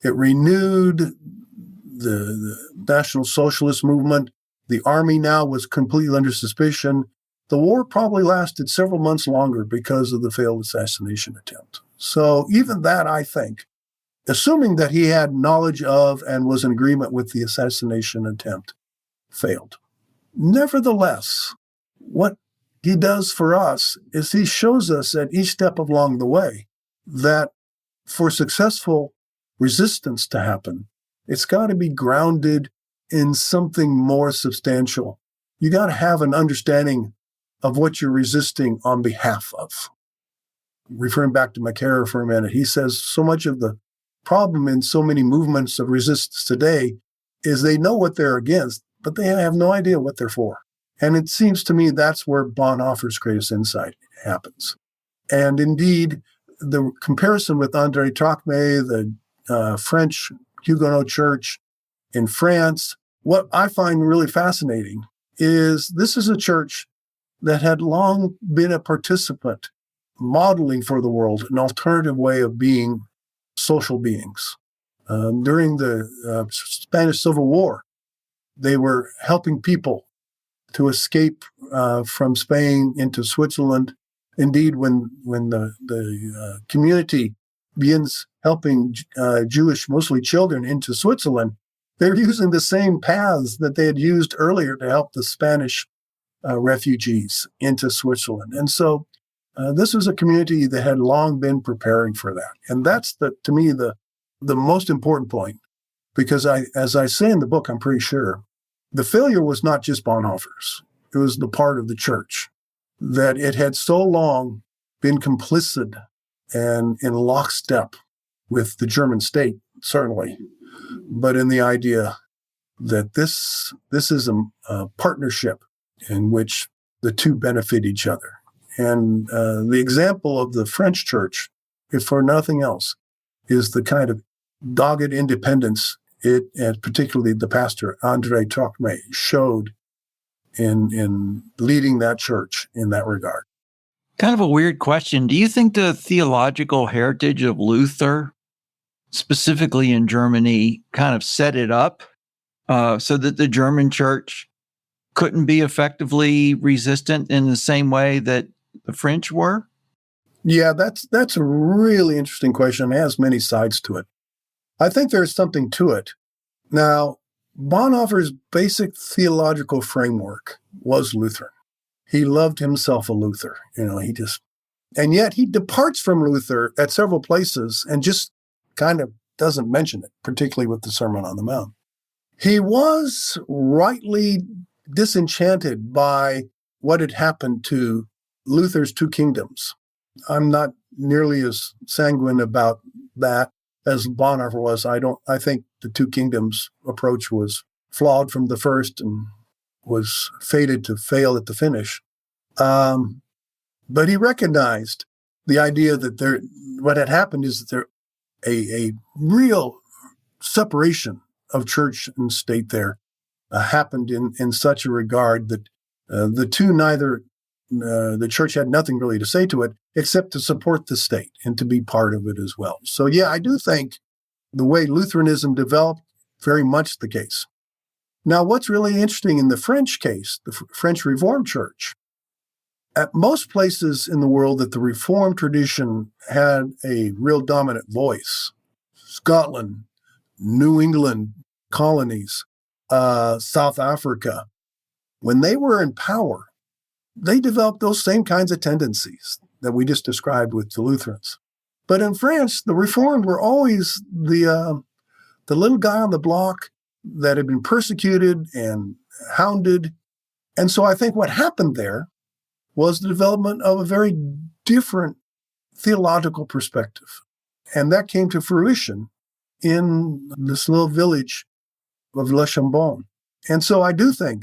It renewed the National Socialist movement. The army now was completely under suspicion. The war probably lasted several months longer because of the failed assassination attempt. So even that, I think, assuming that he had knowledge of and was in agreement with the assassination attempt, failed. Nevertheless, what he does for us is he shows us at each step along the way that for successful resistance to happen, it's got to be grounded in something more substantial. You got to have an understanding of what you're resisting on behalf of. Referring back to McCarran for a minute, he says so much of the problem in so many movements of resistance today is they know what they're against, but they have no idea what they're for. And it seems to me that's where Bonhoeffer's greatest insight happens. And indeed, the comparison with André Trocmé, the French Huguenot church in France, what I find really fascinating is this is a church that had long been a participant, modeling for the world an alternative way of being social beings. During the Spanish Civil War, they were helping people to escape from Spain into Switzerland. Indeed, when the community begins helping Jewish, mostly children, into Switzerland, they're using the same paths that they had used earlier to help the Spanish refugees into Switzerland. And so this was a community that had long been preparing for that. And that's, to me, the most important point, because as I say in the book, I'm pretty sure, the failure was not just Bonhoeffer's. It was the part of the church that it had so long been complicit and in lockstep with the German state, certainly, but in the idea that this is a partnership in which the two benefit each other. And the example of the French church, if for nothing else, is the kind of dogged independence and particularly the pastor, André Trocmé, showed in leading that church in that regard. Kind of a weird question. Do you think the theological heritage of Luther, specifically in Germany, kind of set it up so that the German church couldn't be effectively resistant in the same way that the French were? Yeah, that's a really interesting question. It has many sides to it. I think there's something to it. Now, Bonhoeffer's basic theological framework was Lutheran. He loved himself a Luther. And yet he departs from Luther at several places and just kind of doesn't mention it, particularly with the Sermon on the Mount. He was rightly disenchanted by what had happened to Luther's two kingdoms. I'm not nearly as sanguine about that as Bonhoeffer was. I think the two kingdoms approach was flawed from the first and was fated to fail at the finish. But he recognized the idea that what had happened is that a real separation of church and state there happened in such a regard that the church had nothing really to say to it except to support the state and to be part of it as well. So yeah, I do think the way Lutheranism developed, very much the case. Now, what's really interesting in the French case, the French Reformed Church, at most places in the world that the Reformed tradition had a real dominant voice, Scotland, New England colonies, South Africa, when they were in power, they developed those same kinds of tendencies. that we just described with the Lutherans. But in France, the Reformed were always the little guy on the block that had been persecuted and hounded. And so I think what happened there was the development of a very different theological perspective. And that came to fruition in this little village of Le Chambon. And so I do think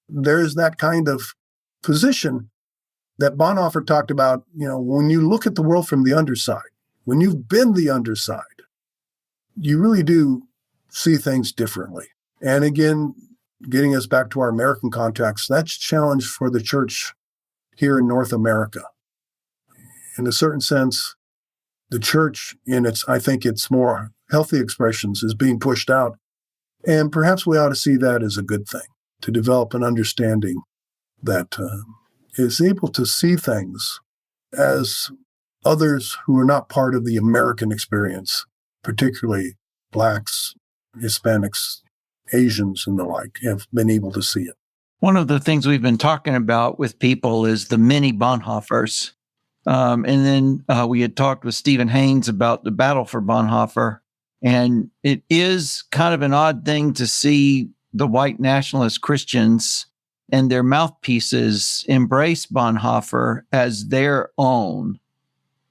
there's that kind of position that Bonhoeffer talked about, when you look at the world from the underside, when you've been the underside, you really do see things differently. And again, getting us back to our American context, that's a challenge for the church here in North America. In a certain sense, the church I think its more healthy expressions is being pushed out. And perhaps we ought to see that as a good thing, to develop an understanding that is able to see things as others who are not part of the American experience, particularly Blacks, Hispanics, Asians, and the like, have been able to see it. One of the things we've been talking about with people is the many Bonhoeffers. And then we had talked with Stephen Haynes about the battle for Bonhoeffer. And it is kind of an odd thing to see the white nationalist Christians and their mouthpieces embrace Bonhoeffer as their own.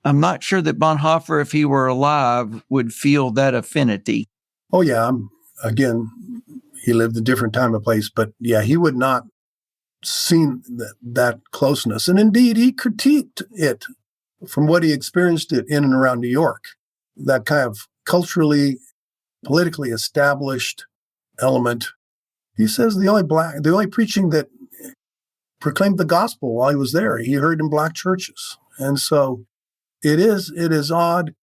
I'm not sure that Bonhoeffer, if he were alive, would feel that affinity. Oh, yeah. Again, he lived a different time and place, but yeah, he would not seen that closeness. And indeed, he critiqued it from what he experienced it in and around New York, that kind of culturally, politically established element. He says the only preaching that proclaimed the gospel while he was there, he heard in Black churches. And so it is odd.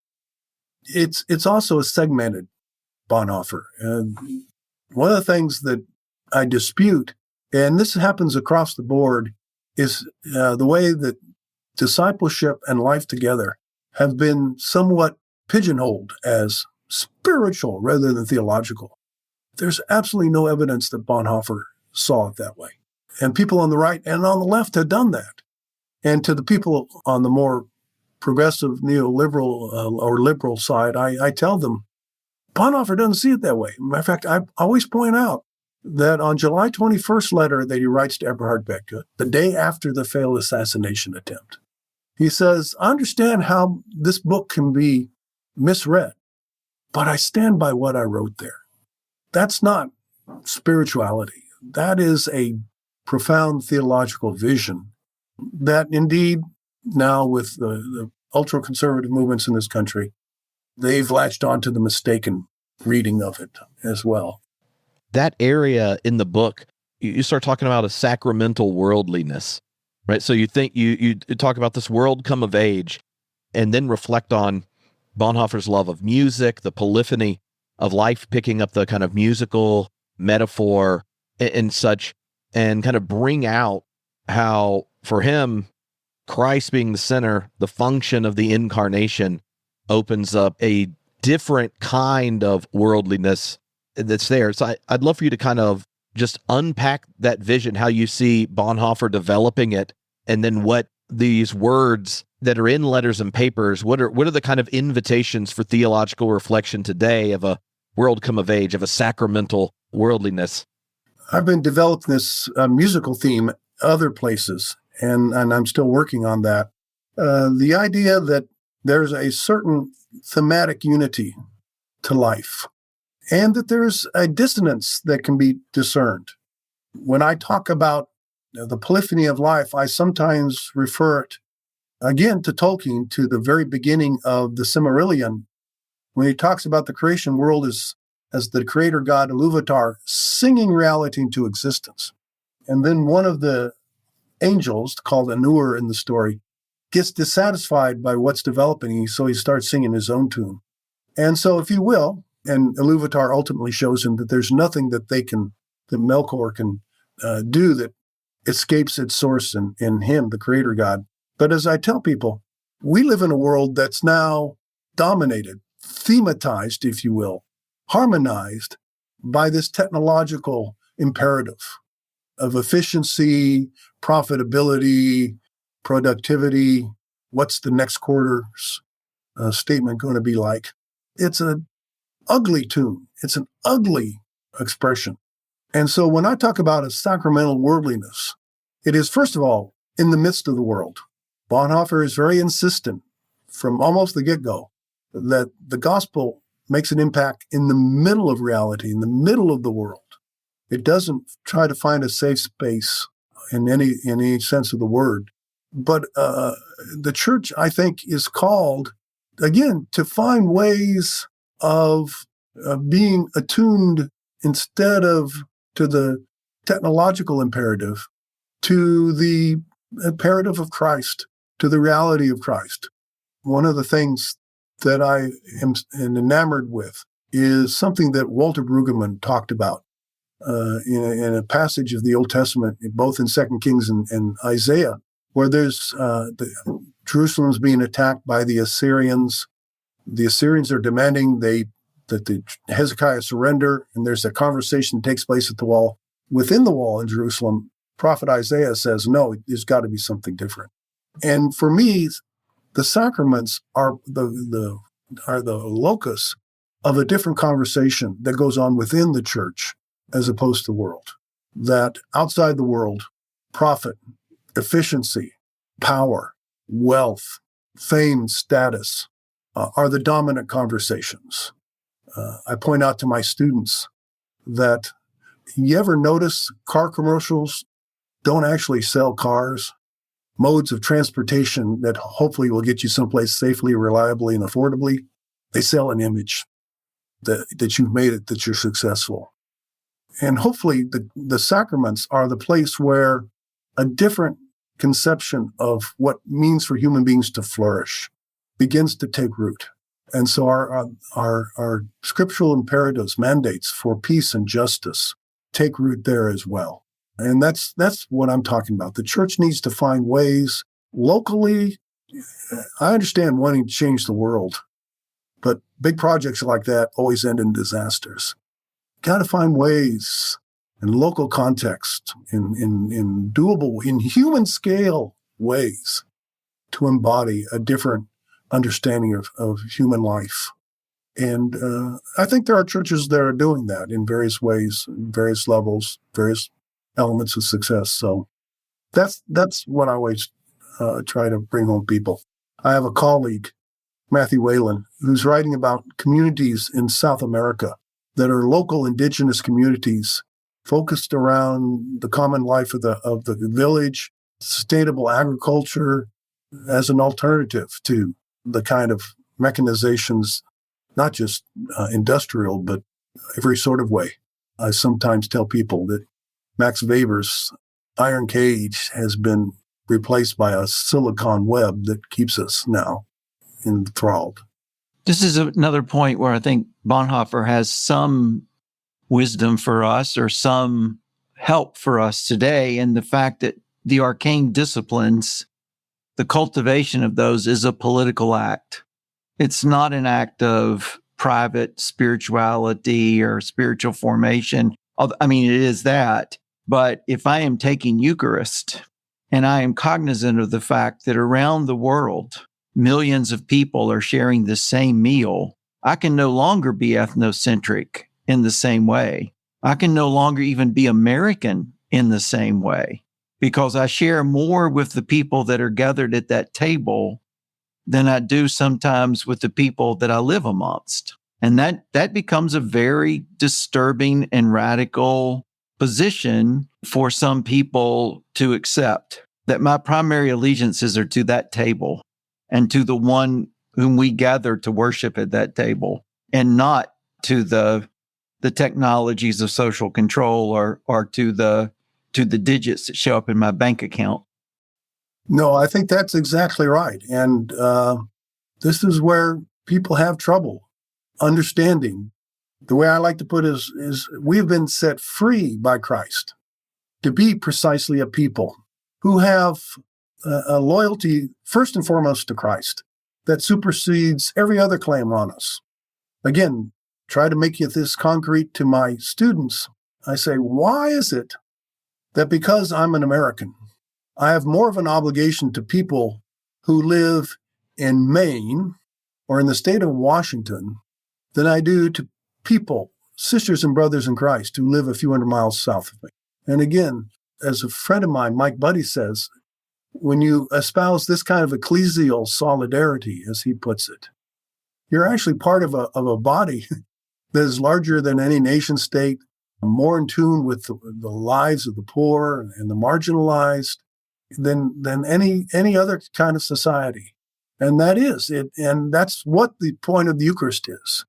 It's also a segmented Bonhoeffer. And one of the things that I dispute, and this happens across the board, is the way that discipleship and life together have been somewhat pigeonholed as spiritual rather than theological. There's absolutely no evidence that Bonhoeffer saw it that way. And people on the right and on the left have done that. And to the people on the more progressive neoliberal or liberal side, I tell them, Bonhoeffer doesn't see it that way. Matter of fact, I always point out that on July 21st letter that he writes to Eberhard Bethge, the day after the failed assassination attempt, he says, I understand how this book can be misread, but I stand by what I wrote there. That's not spirituality. That is a profound theological vision that indeed now with the ultra-conservative movements in this country, they've latched onto the mistaken reading of it as well. That area in the book, you start talking about a sacramental worldliness, right? So you think you talk about this world come of age and then reflect on Bonhoeffer's love of music, the polyphony of life, picking up the kind of musical metaphor and such, and kind of bring out how for him, Christ being the center, the function of the incarnation opens up a different kind of worldliness that's there. So I'd love for you to kind of just unpack that vision, how you see Bonhoeffer developing it, and then what these words that are in letters and papers, what are the kind of invitations for theological reflection today of a world come of age, of a sacramental worldliness? I've been developing this musical theme other places, and I'm still working on that. The idea that there's a certain thematic unity to life, and that there's a dissonance that can be discerned. When I talk about the polyphony of life, I sometimes refer it, again, to Tolkien, to the very beginning of the Silmarillion, when he talks about the creation world as the creator god Iluvatar singing reality into existence. And then one of the angels, called Anur in the story, gets dissatisfied by what's developing, so he starts singing his own tune. And so, if you will, and Iluvatar ultimately shows him that there's nothing that Melkor can do that escapes its source in him, the creator god. But as I tell people, we live in a world that's now dominated, thematized, if you will, harmonized by this technological imperative of efficiency, profitability, productivity, what's the next quarter's statement going to be like? It's an ugly tune. It's an ugly expression. And so when I talk about a sacramental worldliness, it is, first of all, in the midst of the world. Bonhoeffer is very insistent from almost the get-go that the gospel makes an impact in the middle of reality, in the middle of the world. It doesn't try to find a safe space in any sense of the word. But the church, I think, is called, again, to find ways of being attuned instead of to the technological imperative, to the imperative of Christ, to the reality of Christ. One of the things that I am enamored with is something that Walter Brueggemann talked about in a passage of the Old Testament, both in 2 Kings and Isaiah, where there's Jerusalem's being attacked by the Assyrians. The Assyrians are demanding that the Hezekiah surrender, and there's a conversation that takes place at the wall. Within the wall in Jerusalem, prophet Isaiah says, no, there's got to be something different. And for me, the sacraments are the locus of a different conversation that goes on within the church as opposed to the world. That outside the world, profit, efficiency, power, wealth, fame, status are the dominant conversations. I point out to my students that you ever notice car commercials don't actually sell cars? Modes of transportation that hopefully will get you someplace safely, reliably, and affordably. They sell an image that you've made it, that you're successful. And hopefully the sacraments are the place where a different conception of what it means for human beings to flourish begins to take root. And so our scriptural imperatives, mandates for peace and justice take root there as well. And that's what I'm talking about. The church needs to find ways locally. I understand wanting to change the world, but big projects like that always end in disasters. Got to find ways in local context, in doable, in human scale ways to embody a different understanding of human life. And I think there are churches that are doing that in various ways, various levels, various elements of success. So that's what I always try to bring home people. I have a colleague, Matthew Whalen, who's writing about communities in South America that are local indigenous communities focused around the common life of the village, sustainable agriculture as an alternative to the kind of mechanizations, not just industrial, but every sort of way. I sometimes tell people that Max Weber's iron cage has been replaced by a silicon web that keeps us now enthralled. This is another point where I think Bonhoeffer has some wisdom for us or some help for us today in the fact that the arcane disciplines, the cultivation of those is a political act. It's not an act of private spirituality or spiritual formation. I mean, it is that. But if I am taking Eucharist and I am cognizant of the fact that around the world, millions of people are sharing the same meal, I can no longer be ethnocentric in the same way. I can no longer even be American in the same way because I share more with the people that are gathered at that table than I do sometimes with the people that I live amongst. And that becomes a very disturbing and radical position for some people to accept, that my primary allegiances are to that table and to the one whom we gather to worship at that table, and not to the technologies of social control or to the digits that show up in my bank account. No, I think that's exactly right. And this is where people have trouble understanding. The way I like to put it is we have been set free by Christ to be precisely a people who have a loyalty, first and foremost, to Christ that supersedes every other claim on us. Again, try to make this concrete to my students. I say, why is it that because I'm an American, I have more of an obligation to people who live in Maine or in the state of Washington than I do to people, sisters and brothers in Christ, who live a few hundred miles south of me. And again, as a friend of mine, Mike Buddy, says, when you espouse this kind of ecclesial solidarity, as he puts it, you're actually part of a body that is larger than any nation state, more in tune with the lives of the poor and the marginalized than any other kind of society. And that is it. And that's what the point of the Eucharist is.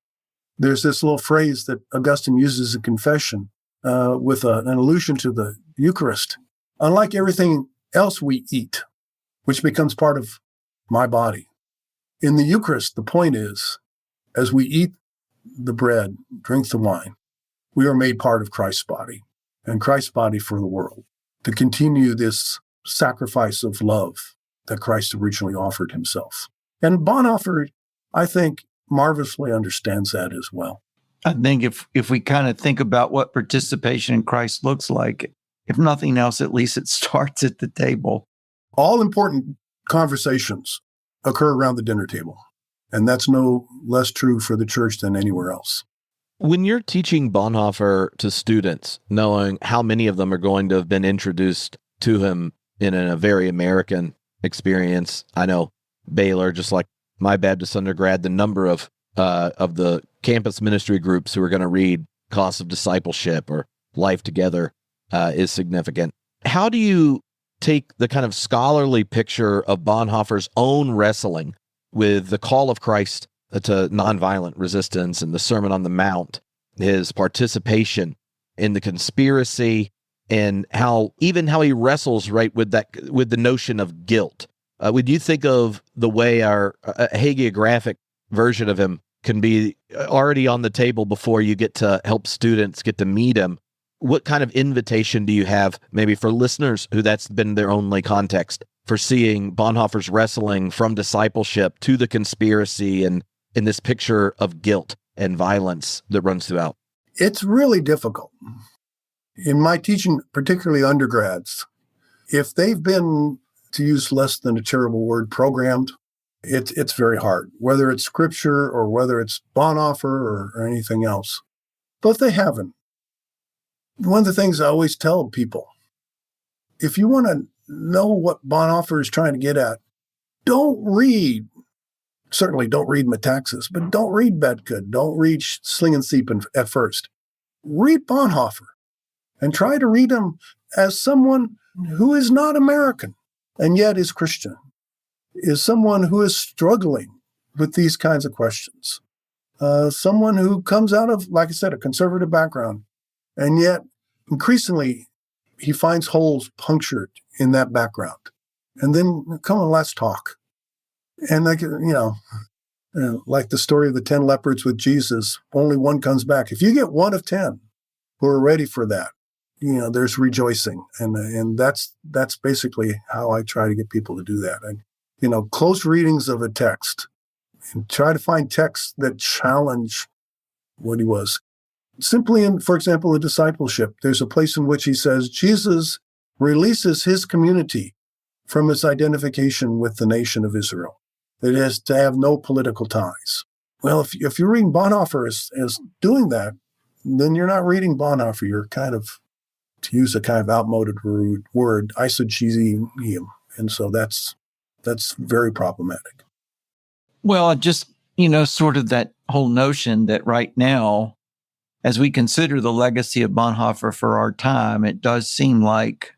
There's this little phrase that Augustine uses in Confession with an allusion to the Eucharist. Unlike everything else we eat, which becomes part of my body, in the Eucharist, the point is, as we eat the bread, drink the wine, we are made part of Christ's body, and Christ's body for the world, to continue this sacrifice of love that Christ originally offered himself. And Bonhoeffer, I think, marvelously understands that as well. I think if we kind of think about what participation in Christ looks like, if nothing else, at least it starts at the table. All important conversations occur around the dinner table, and that's no less true for the church than anywhere else. When you're teaching Bonhoeffer to students, knowing how many of them are going to have been introduced to him in a very American experience, I know Baylor, just like my Baptist undergrad, the number of the campus ministry groups who are going to read Cost of Discipleship or Life Together is significant. How do you take the kind of scholarly picture of Bonhoeffer's own wrestling with the call of Christ to nonviolent resistance and the Sermon on the Mount, his participation in the conspiracy, and how he wrestles with the notion of guilt? Would you think of the way our hagiographic version of him can be already on the table before you get to help students get to meet him? What kind of invitation do you have maybe for listeners who that's been their only context for seeing Bonhoeffer's wrestling from discipleship to the conspiracy and in this picture of guilt and violence that runs throughout? It's really difficult. In my teaching, particularly undergrads, if they've been, to use less than a terrible word, programmed, it's very hard, whether it's scripture or whether it's Bonhoeffer or anything else. But if they haven't, one of the things I always tell people, if you want to know what Bonhoeffer is trying to get at, certainly don't read Metaxas, but don't read Bedked, don't read Schlingensief at first. Read Bonhoeffer and try to read him as someone who is not American and yet is Christian, is someone who is struggling with these kinds of questions, someone who comes out of, like I said, a conservative background, and yet increasingly he finds holes punctured in that background. And then, come on, let's talk. And like the story of the 10 lepers with Jesus, only one comes back. If you get one of 10 who are ready for that, there's rejoicing. And that's basically how I try to get people to do that. And, close readings of a text and try to find texts that challenge what he was. Simply in, for example, a discipleship, there's a place in which he says Jesus releases his community from its identification with the nation of Israel. It has to have no political ties. Well, if you're reading Bonhoeffer as doing that, then you're not reading Bonhoeffer. You're kind of, to use a kind of outmoded word, eisegesis him. And so that's very problematic. Well, just, sort of that whole notion that right now, as we consider the legacy of Bonhoeffer for our time, it does seem like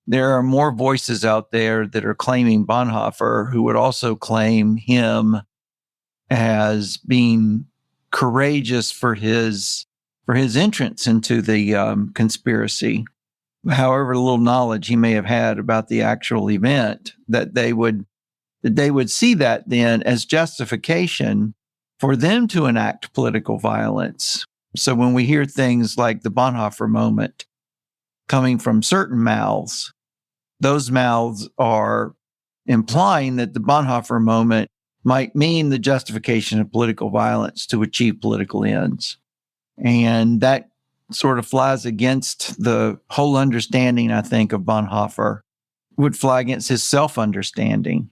there are more voices out there that are claiming Bonhoeffer who would also claim him as being courageous for his entrance into the conspiracy. However little knowledge he may have had about the actual event, that they would see that then as justification for them to enact political violence. So when we hear things like the Bonhoeffer moment coming from certain mouths, those mouths are implying that the Bonhoeffer moment might mean the justification of political violence to achieve political ends. And that sort of flies against the whole understanding, I think, of Bonhoeffer, would fly against his self-understanding.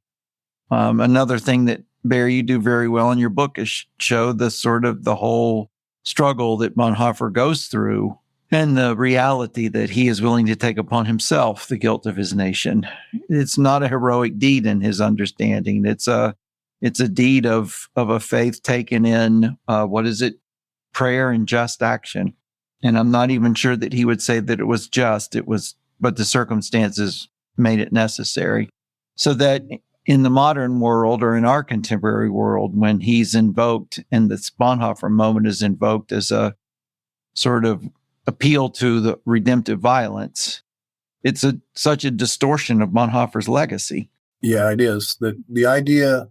Another thing that, Barry, you do very well in your book is show the sort of the whole struggle that Bonhoeffer goes through and the reality that he is willing to take upon himself the guilt of his nation. It's not a heroic deed in his understanding. It's a deed of a faith taken in, prayer and just action. And I'm not even sure that he would say that it was just, but the circumstances made it necessary. So that in the modern world, or in our contemporary world, when he's invoked and this Bonhoeffer moment is invoked as a sort of appeal to the redemptive violence, it's such a distortion of Bonhoeffer's legacy. Yeah, it is. The idea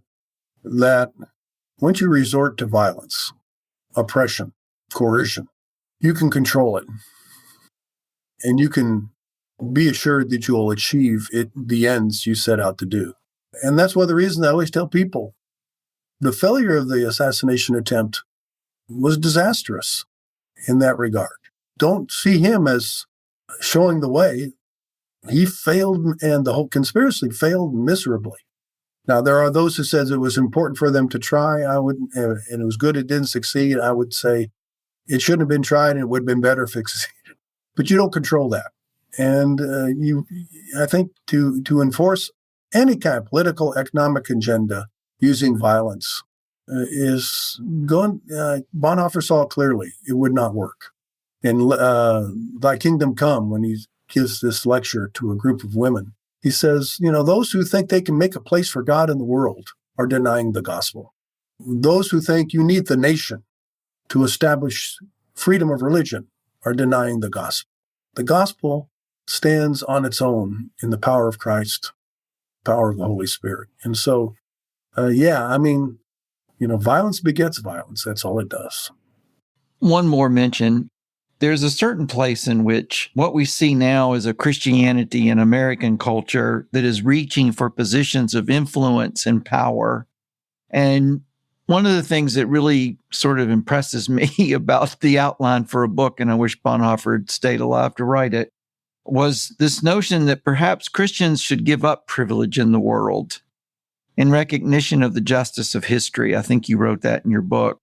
that once you resort to violence, oppression, coercion, you can control it. And you can be assured that you will achieve the ends you set out to do. And that's one of the reasons I always tell people the failure of the assassination attempt was disastrous in that regard. Don't see him as showing the way. He failed, and the whole conspiracy failed miserably. Now, there are those who says it was important for them to try. And it was good it didn't succeed. I would say it shouldn't have been tried, and it would have been better if it succeeded. But you don't control that. And I think to enforce any kind of political, economic agenda using violence is going. Bonhoeffer saw clearly it would not work. And Thy Kingdom Come, when he gives this lecture to a group of women, he says, those who think they can make a place for God in the world are denying the gospel. Those who think you need the nation to establish freedom of religion are denying the gospel. The gospel stands on its own in the power of Christ, power of the Holy Spirit. And so, violence begets violence. That's all it does. One more mention. There's a certain place in which what we see now is a Christianity in American culture that is reaching for positions of influence and power. And one of the things that really sort of impresses me about the outline for a book, and I wish Bonhoeffer had stayed alive to write it, was this notion that perhaps Christians should give up privilege in the world in recognition of the justice of history. I think you wrote that in your book.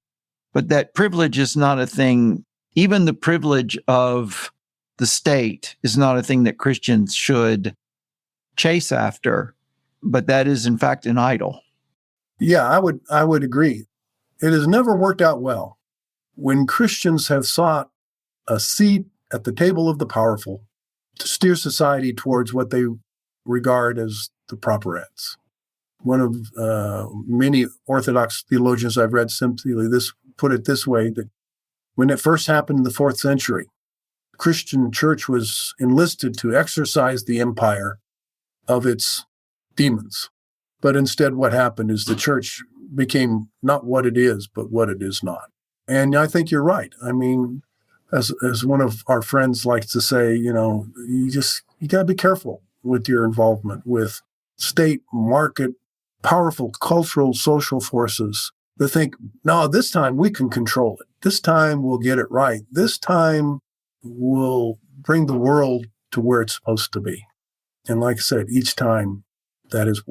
But that privilege is not a thing, even the privilege of the state is not a thing that Christians should chase after, but that is in fact an idol. Yeah, I would agree. It has never worked out well when Christians have sought a seat at the table of the powerful to steer society towards what they regard as the proper ends. One of many Orthodox theologians I've read simply put it this way, that when it first happened in the 4th century, the Christian church was enlisted to exorcise the empire of its demons. But instead, what happened is the church became not what it is, but what it is not. And I think you're right. I mean, as one of our friends likes to say, you got to be careful with your involvement with state, market, powerful cultural, social forces that think, no, this time we can control it. This time we'll get it right. This time we'll bring the world to where it's supposed to be. And like I said, each time that has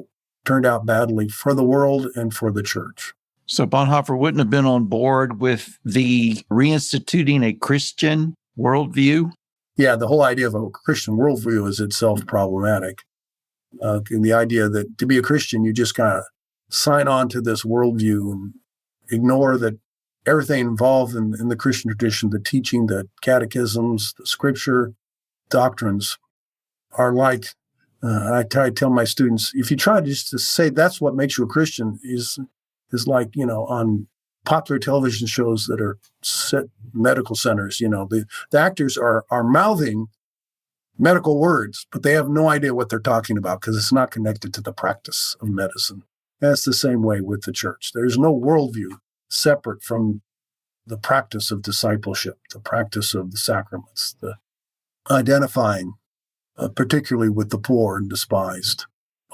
turned out badly for the world and for the church. So Bonhoeffer wouldn't have been on board with the reinstituting a Christian worldview? Yeah, the whole idea of a Christian worldview is itself problematic. And the idea that to be a Christian, you just kind of sign on to this worldview and ignore that everything involved in the Christian tradition, the teaching, the catechisms, the scripture, doctrines are like, I try to tell my students, if you try just to say that's what makes you a Christian is like, on popular television shows that are set medical centers, the actors are mouthing medical words, but they have no idea what they're talking about because it's not connected to the practice of medicine. That's the same way with the church. There's no worldview separate from the practice of discipleship, the practice of the sacraments, the identifying particularly with the poor and despised.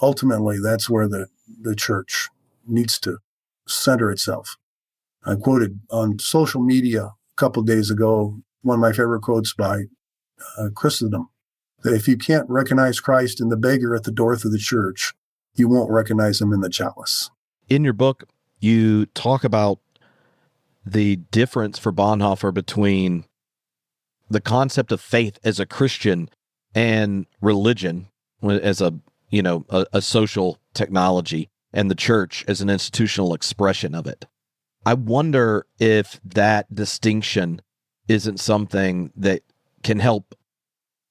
Ultimately, that's where the church needs to center itself. I quoted on social media a couple of days ago one of my favorite quotes by Chrysostom, that if you can't recognize Christ in the beggar at the door of the church, you won't recognize them in the chalice. In your book, you talk about the difference for Bonhoeffer between the concept of faith as a Christian and religion as a social technology, and the church as an institutional expression of it. I wonder if that distinction isn't something that can help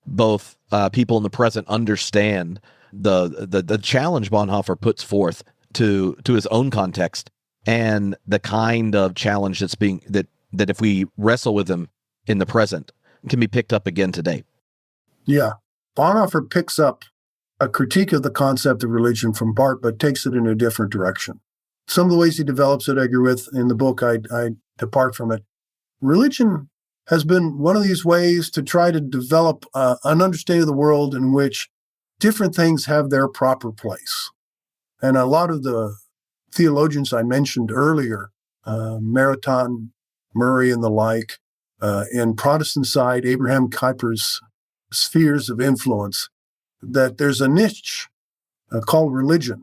both people in the present understand the challenge Bonhoeffer puts forth to his own context, and the kind of challenge that if we wrestle with him in the present can be picked up again today. Yeah. Bonhoeffer picks up a critique of the concept of religion from Barth, but takes it in a different direction. Some of the ways he develops it, I agree with. In the book, I depart from it. Religion has been one of these ways to try to develop an understanding of the world in which different things have their proper place. And a lot of the theologians I mentioned earlier, Marathon, Murray, and the like, in Protestant side, Abraham Kuyper's spheres of influence, that there's a niche called religion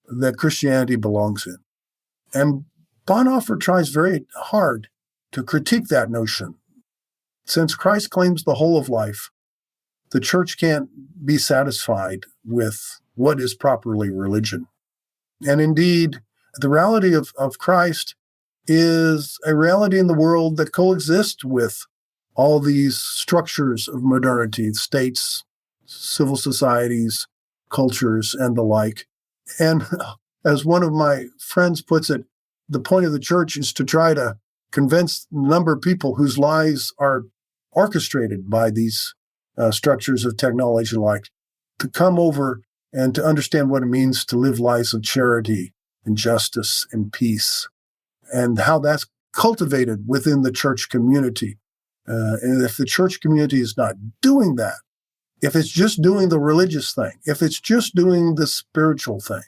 that Christianity belongs in. And Bonhoeffer tries very hard to critique that notion. Since Christ claims the whole of life, the church can't be satisfied with what is properly religion. And indeed, the reality of Christ is a reality in the world that coexists with all these structures of modernity, states, civil societies, cultures, and the like. And as one of my friends puts it, the point of the church is to try to convince a number of people whose lives are orchestrated by these structures of technology like to come over and to understand what it means to live lives of charity and justice and peace, and how that's cultivated within the church community. And if the church community is not doing that, if it's just doing the religious thing, if it's just doing the spiritual thing,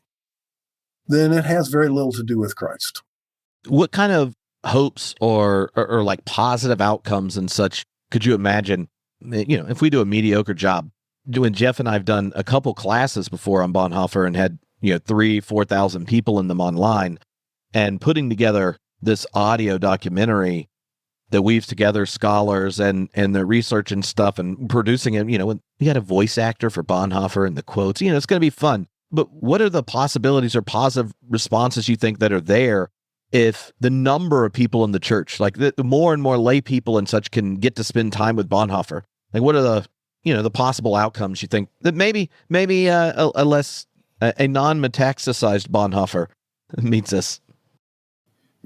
then it has very little to do with Christ. What kind of hopes or like positive outcomes and such could you imagine, if we do a mediocre job? When Jeff and I have done a couple classes before on Bonhoeffer and had 3,000-4,000 people in them online, and putting together this audio documentary that weaves together scholars and the research and stuff, and producing it, when you got a voice actor for Bonhoeffer and the quotes, it's going to be fun. But what are the possibilities or positive responses you think that are there if the number of people in the church, like the more and more lay people and such, can get to spend time with Bonhoeffer? Like, what are the possible outcomes you think that maybe a non-metastasized Bonhoeffer meets us?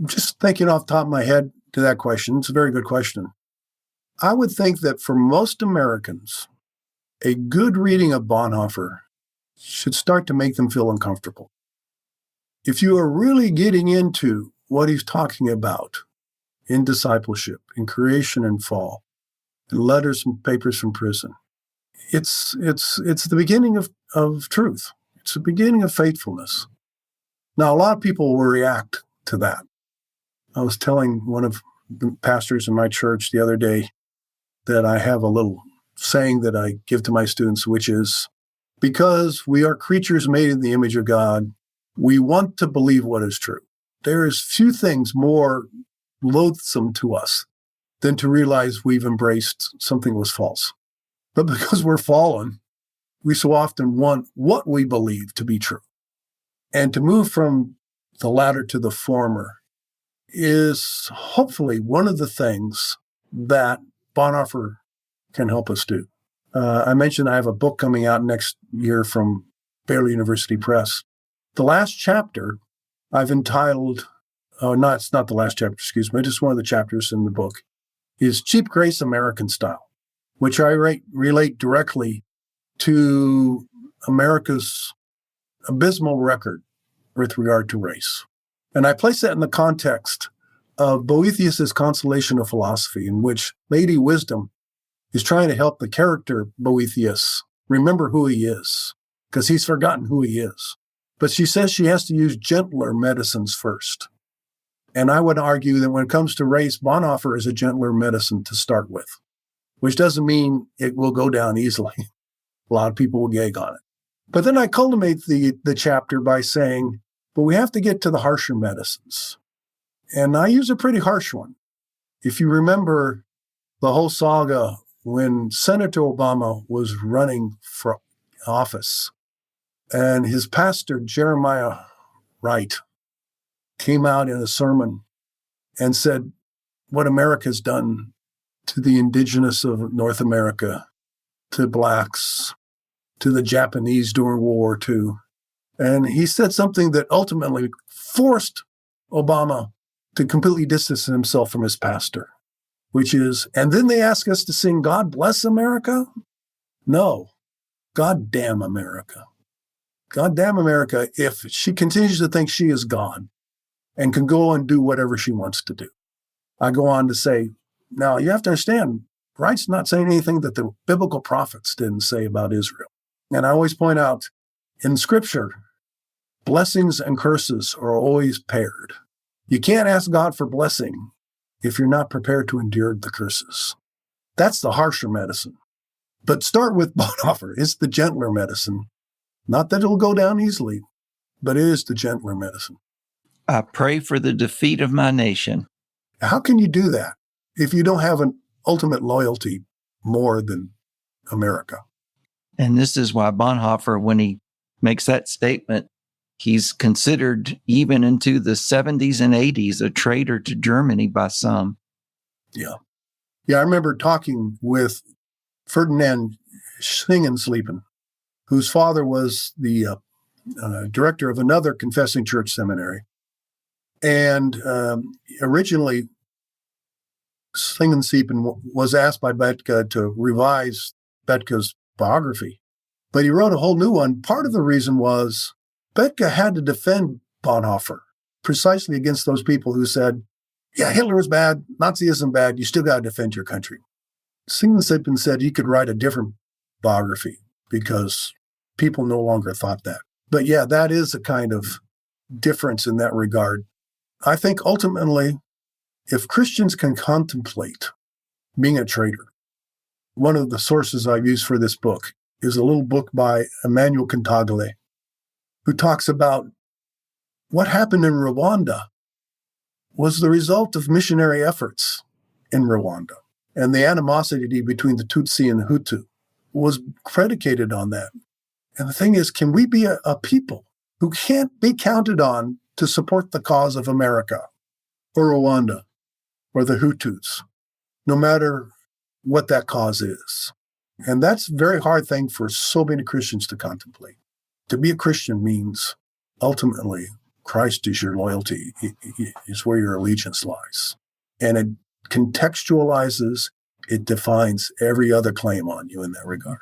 Just thinking off the top of my head to that question, it's a very good question. I would think that for most Americans, a good reading of Bonhoeffer should start to make them feel uncomfortable. If you are really getting into what he's talking about in discipleship, in creation and fall, in letters and papers from prison, it's the beginning of truth. It's the beginning of faithfulness. Now, a lot of people will react to that. I was telling one of the pastors in my church the other day that I have a little saying that I give to my students, which is, because we are creatures made in the image of God, we want to believe what is true. There is few things more loathsome to us than to realize we've embraced something was false. But because we're fallen, we so often want what we believe to be true. And to move from the latter to the former is hopefully one of the things that Bonhoeffer can help us do. I mentioned I have a book coming out next year from Baylor University Press. The last chapter I've entitled, it's not the last chapter, excuse me, just one of the chapters in the book, is Cheap Grace American Style, which I relate directly to America's abysmal record with regard to race. And I place that in the context of Boethius' Consolation of Philosophy, in which Lady Wisdom is trying to help the character Boethius remember who he is, because he's forgotten who he is. But she says she has to use gentler medicines first. And I would argue that when it comes to race, Bonhoeffer is a gentler medicine to start with, which doesn't mean it will go down easily. A lot of people will gag on it. But then I culminate the chapter by saying, but we have to get to the harsher medicines. And I use a pretty harsh one. If you remember the whole saga when Senator Obama was running for office and his pastor, Jeremiah Wright, came out in a sermon and said what America's done to the indigenous of North America, to blacks, to the Japanese during World War II. And he said something that ultimately forced Obama to completely distance himself from his pastor, which is, and then they ask us to sing God Bless America? No, God damn America. God damn America if she continues to think she is God and can go and do whatever she wants to do. I go on to say, now you have to understand, Wright's not saying anything that the biblical prophets didn't say about Israel. And I always point out, in Scripture, blessings and curses are always paired. You can't ask God for blessing if you're not prepared to endure the curses. That's the harsher medicine. But start with Bonhoeffer. It's the gentler medicine. Not that it'll go down easily, but it is the gentler medicine. I pray for the defeat of my nation. How can you do that if you don't have an ultimate loyalty more than America? And this is why Bonhoeffer, when he makes that statement, he's considered even into the 70s and 80s a traitor to Germany by some. Yeah. Yeah, I remember talking with Ferdinand Schingensleepen, whose father was the director of another confessing church seminary. And originally, Schingensleepen was asked by Bethke to revise Bethke's biography, but he wrote a whole new one. Part of the reason was Bethke had to defend Bonhoeffer precisely against those people who said, yeah, Hitler was bad, Nazism bad, you still got to defend your country. Schingensleepen said he could write a different biography because people no longer thought that. But yeah, that is a kind of difference in that regard. I think ultimately, if Christians can contemplate being a traitor, one of the sources I've used for this book is a little book by Emmanuel Cantagalli, who talks about what happened in Rwanda was the result of missionary efforts in Rwanda. And the animosity between the Tutsi and the Hutu was predicated on that. And the thing is, can we be a people who can't be counted on to support the cause of America or Rwanda or the Hutus, no matter what that cause is? And that's a very hard thing for so many Christians to contemplate. To be a Christian means ultimately Christ is your loyalty, is where your allegiance lies. And it contextualizes, it defines every other claim on you in that regard.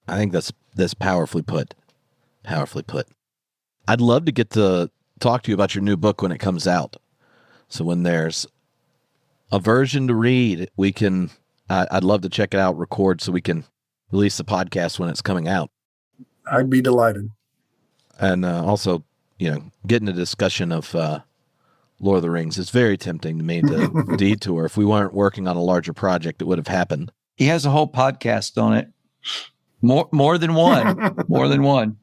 I think that's powerfully put. Powerfully put. I'd love to get to talk to you about your new book when it comes out. So when there's a version to read, I'd love to check it out, record, so we can release the podcast when it's coming out. I'd be delighted. And also, get in a discussion of Lord of the Rings. It's very tempting to me to detour. If we weren't working on a larger project, it would have happened. He has a whole podcast on it. More than one. More than one.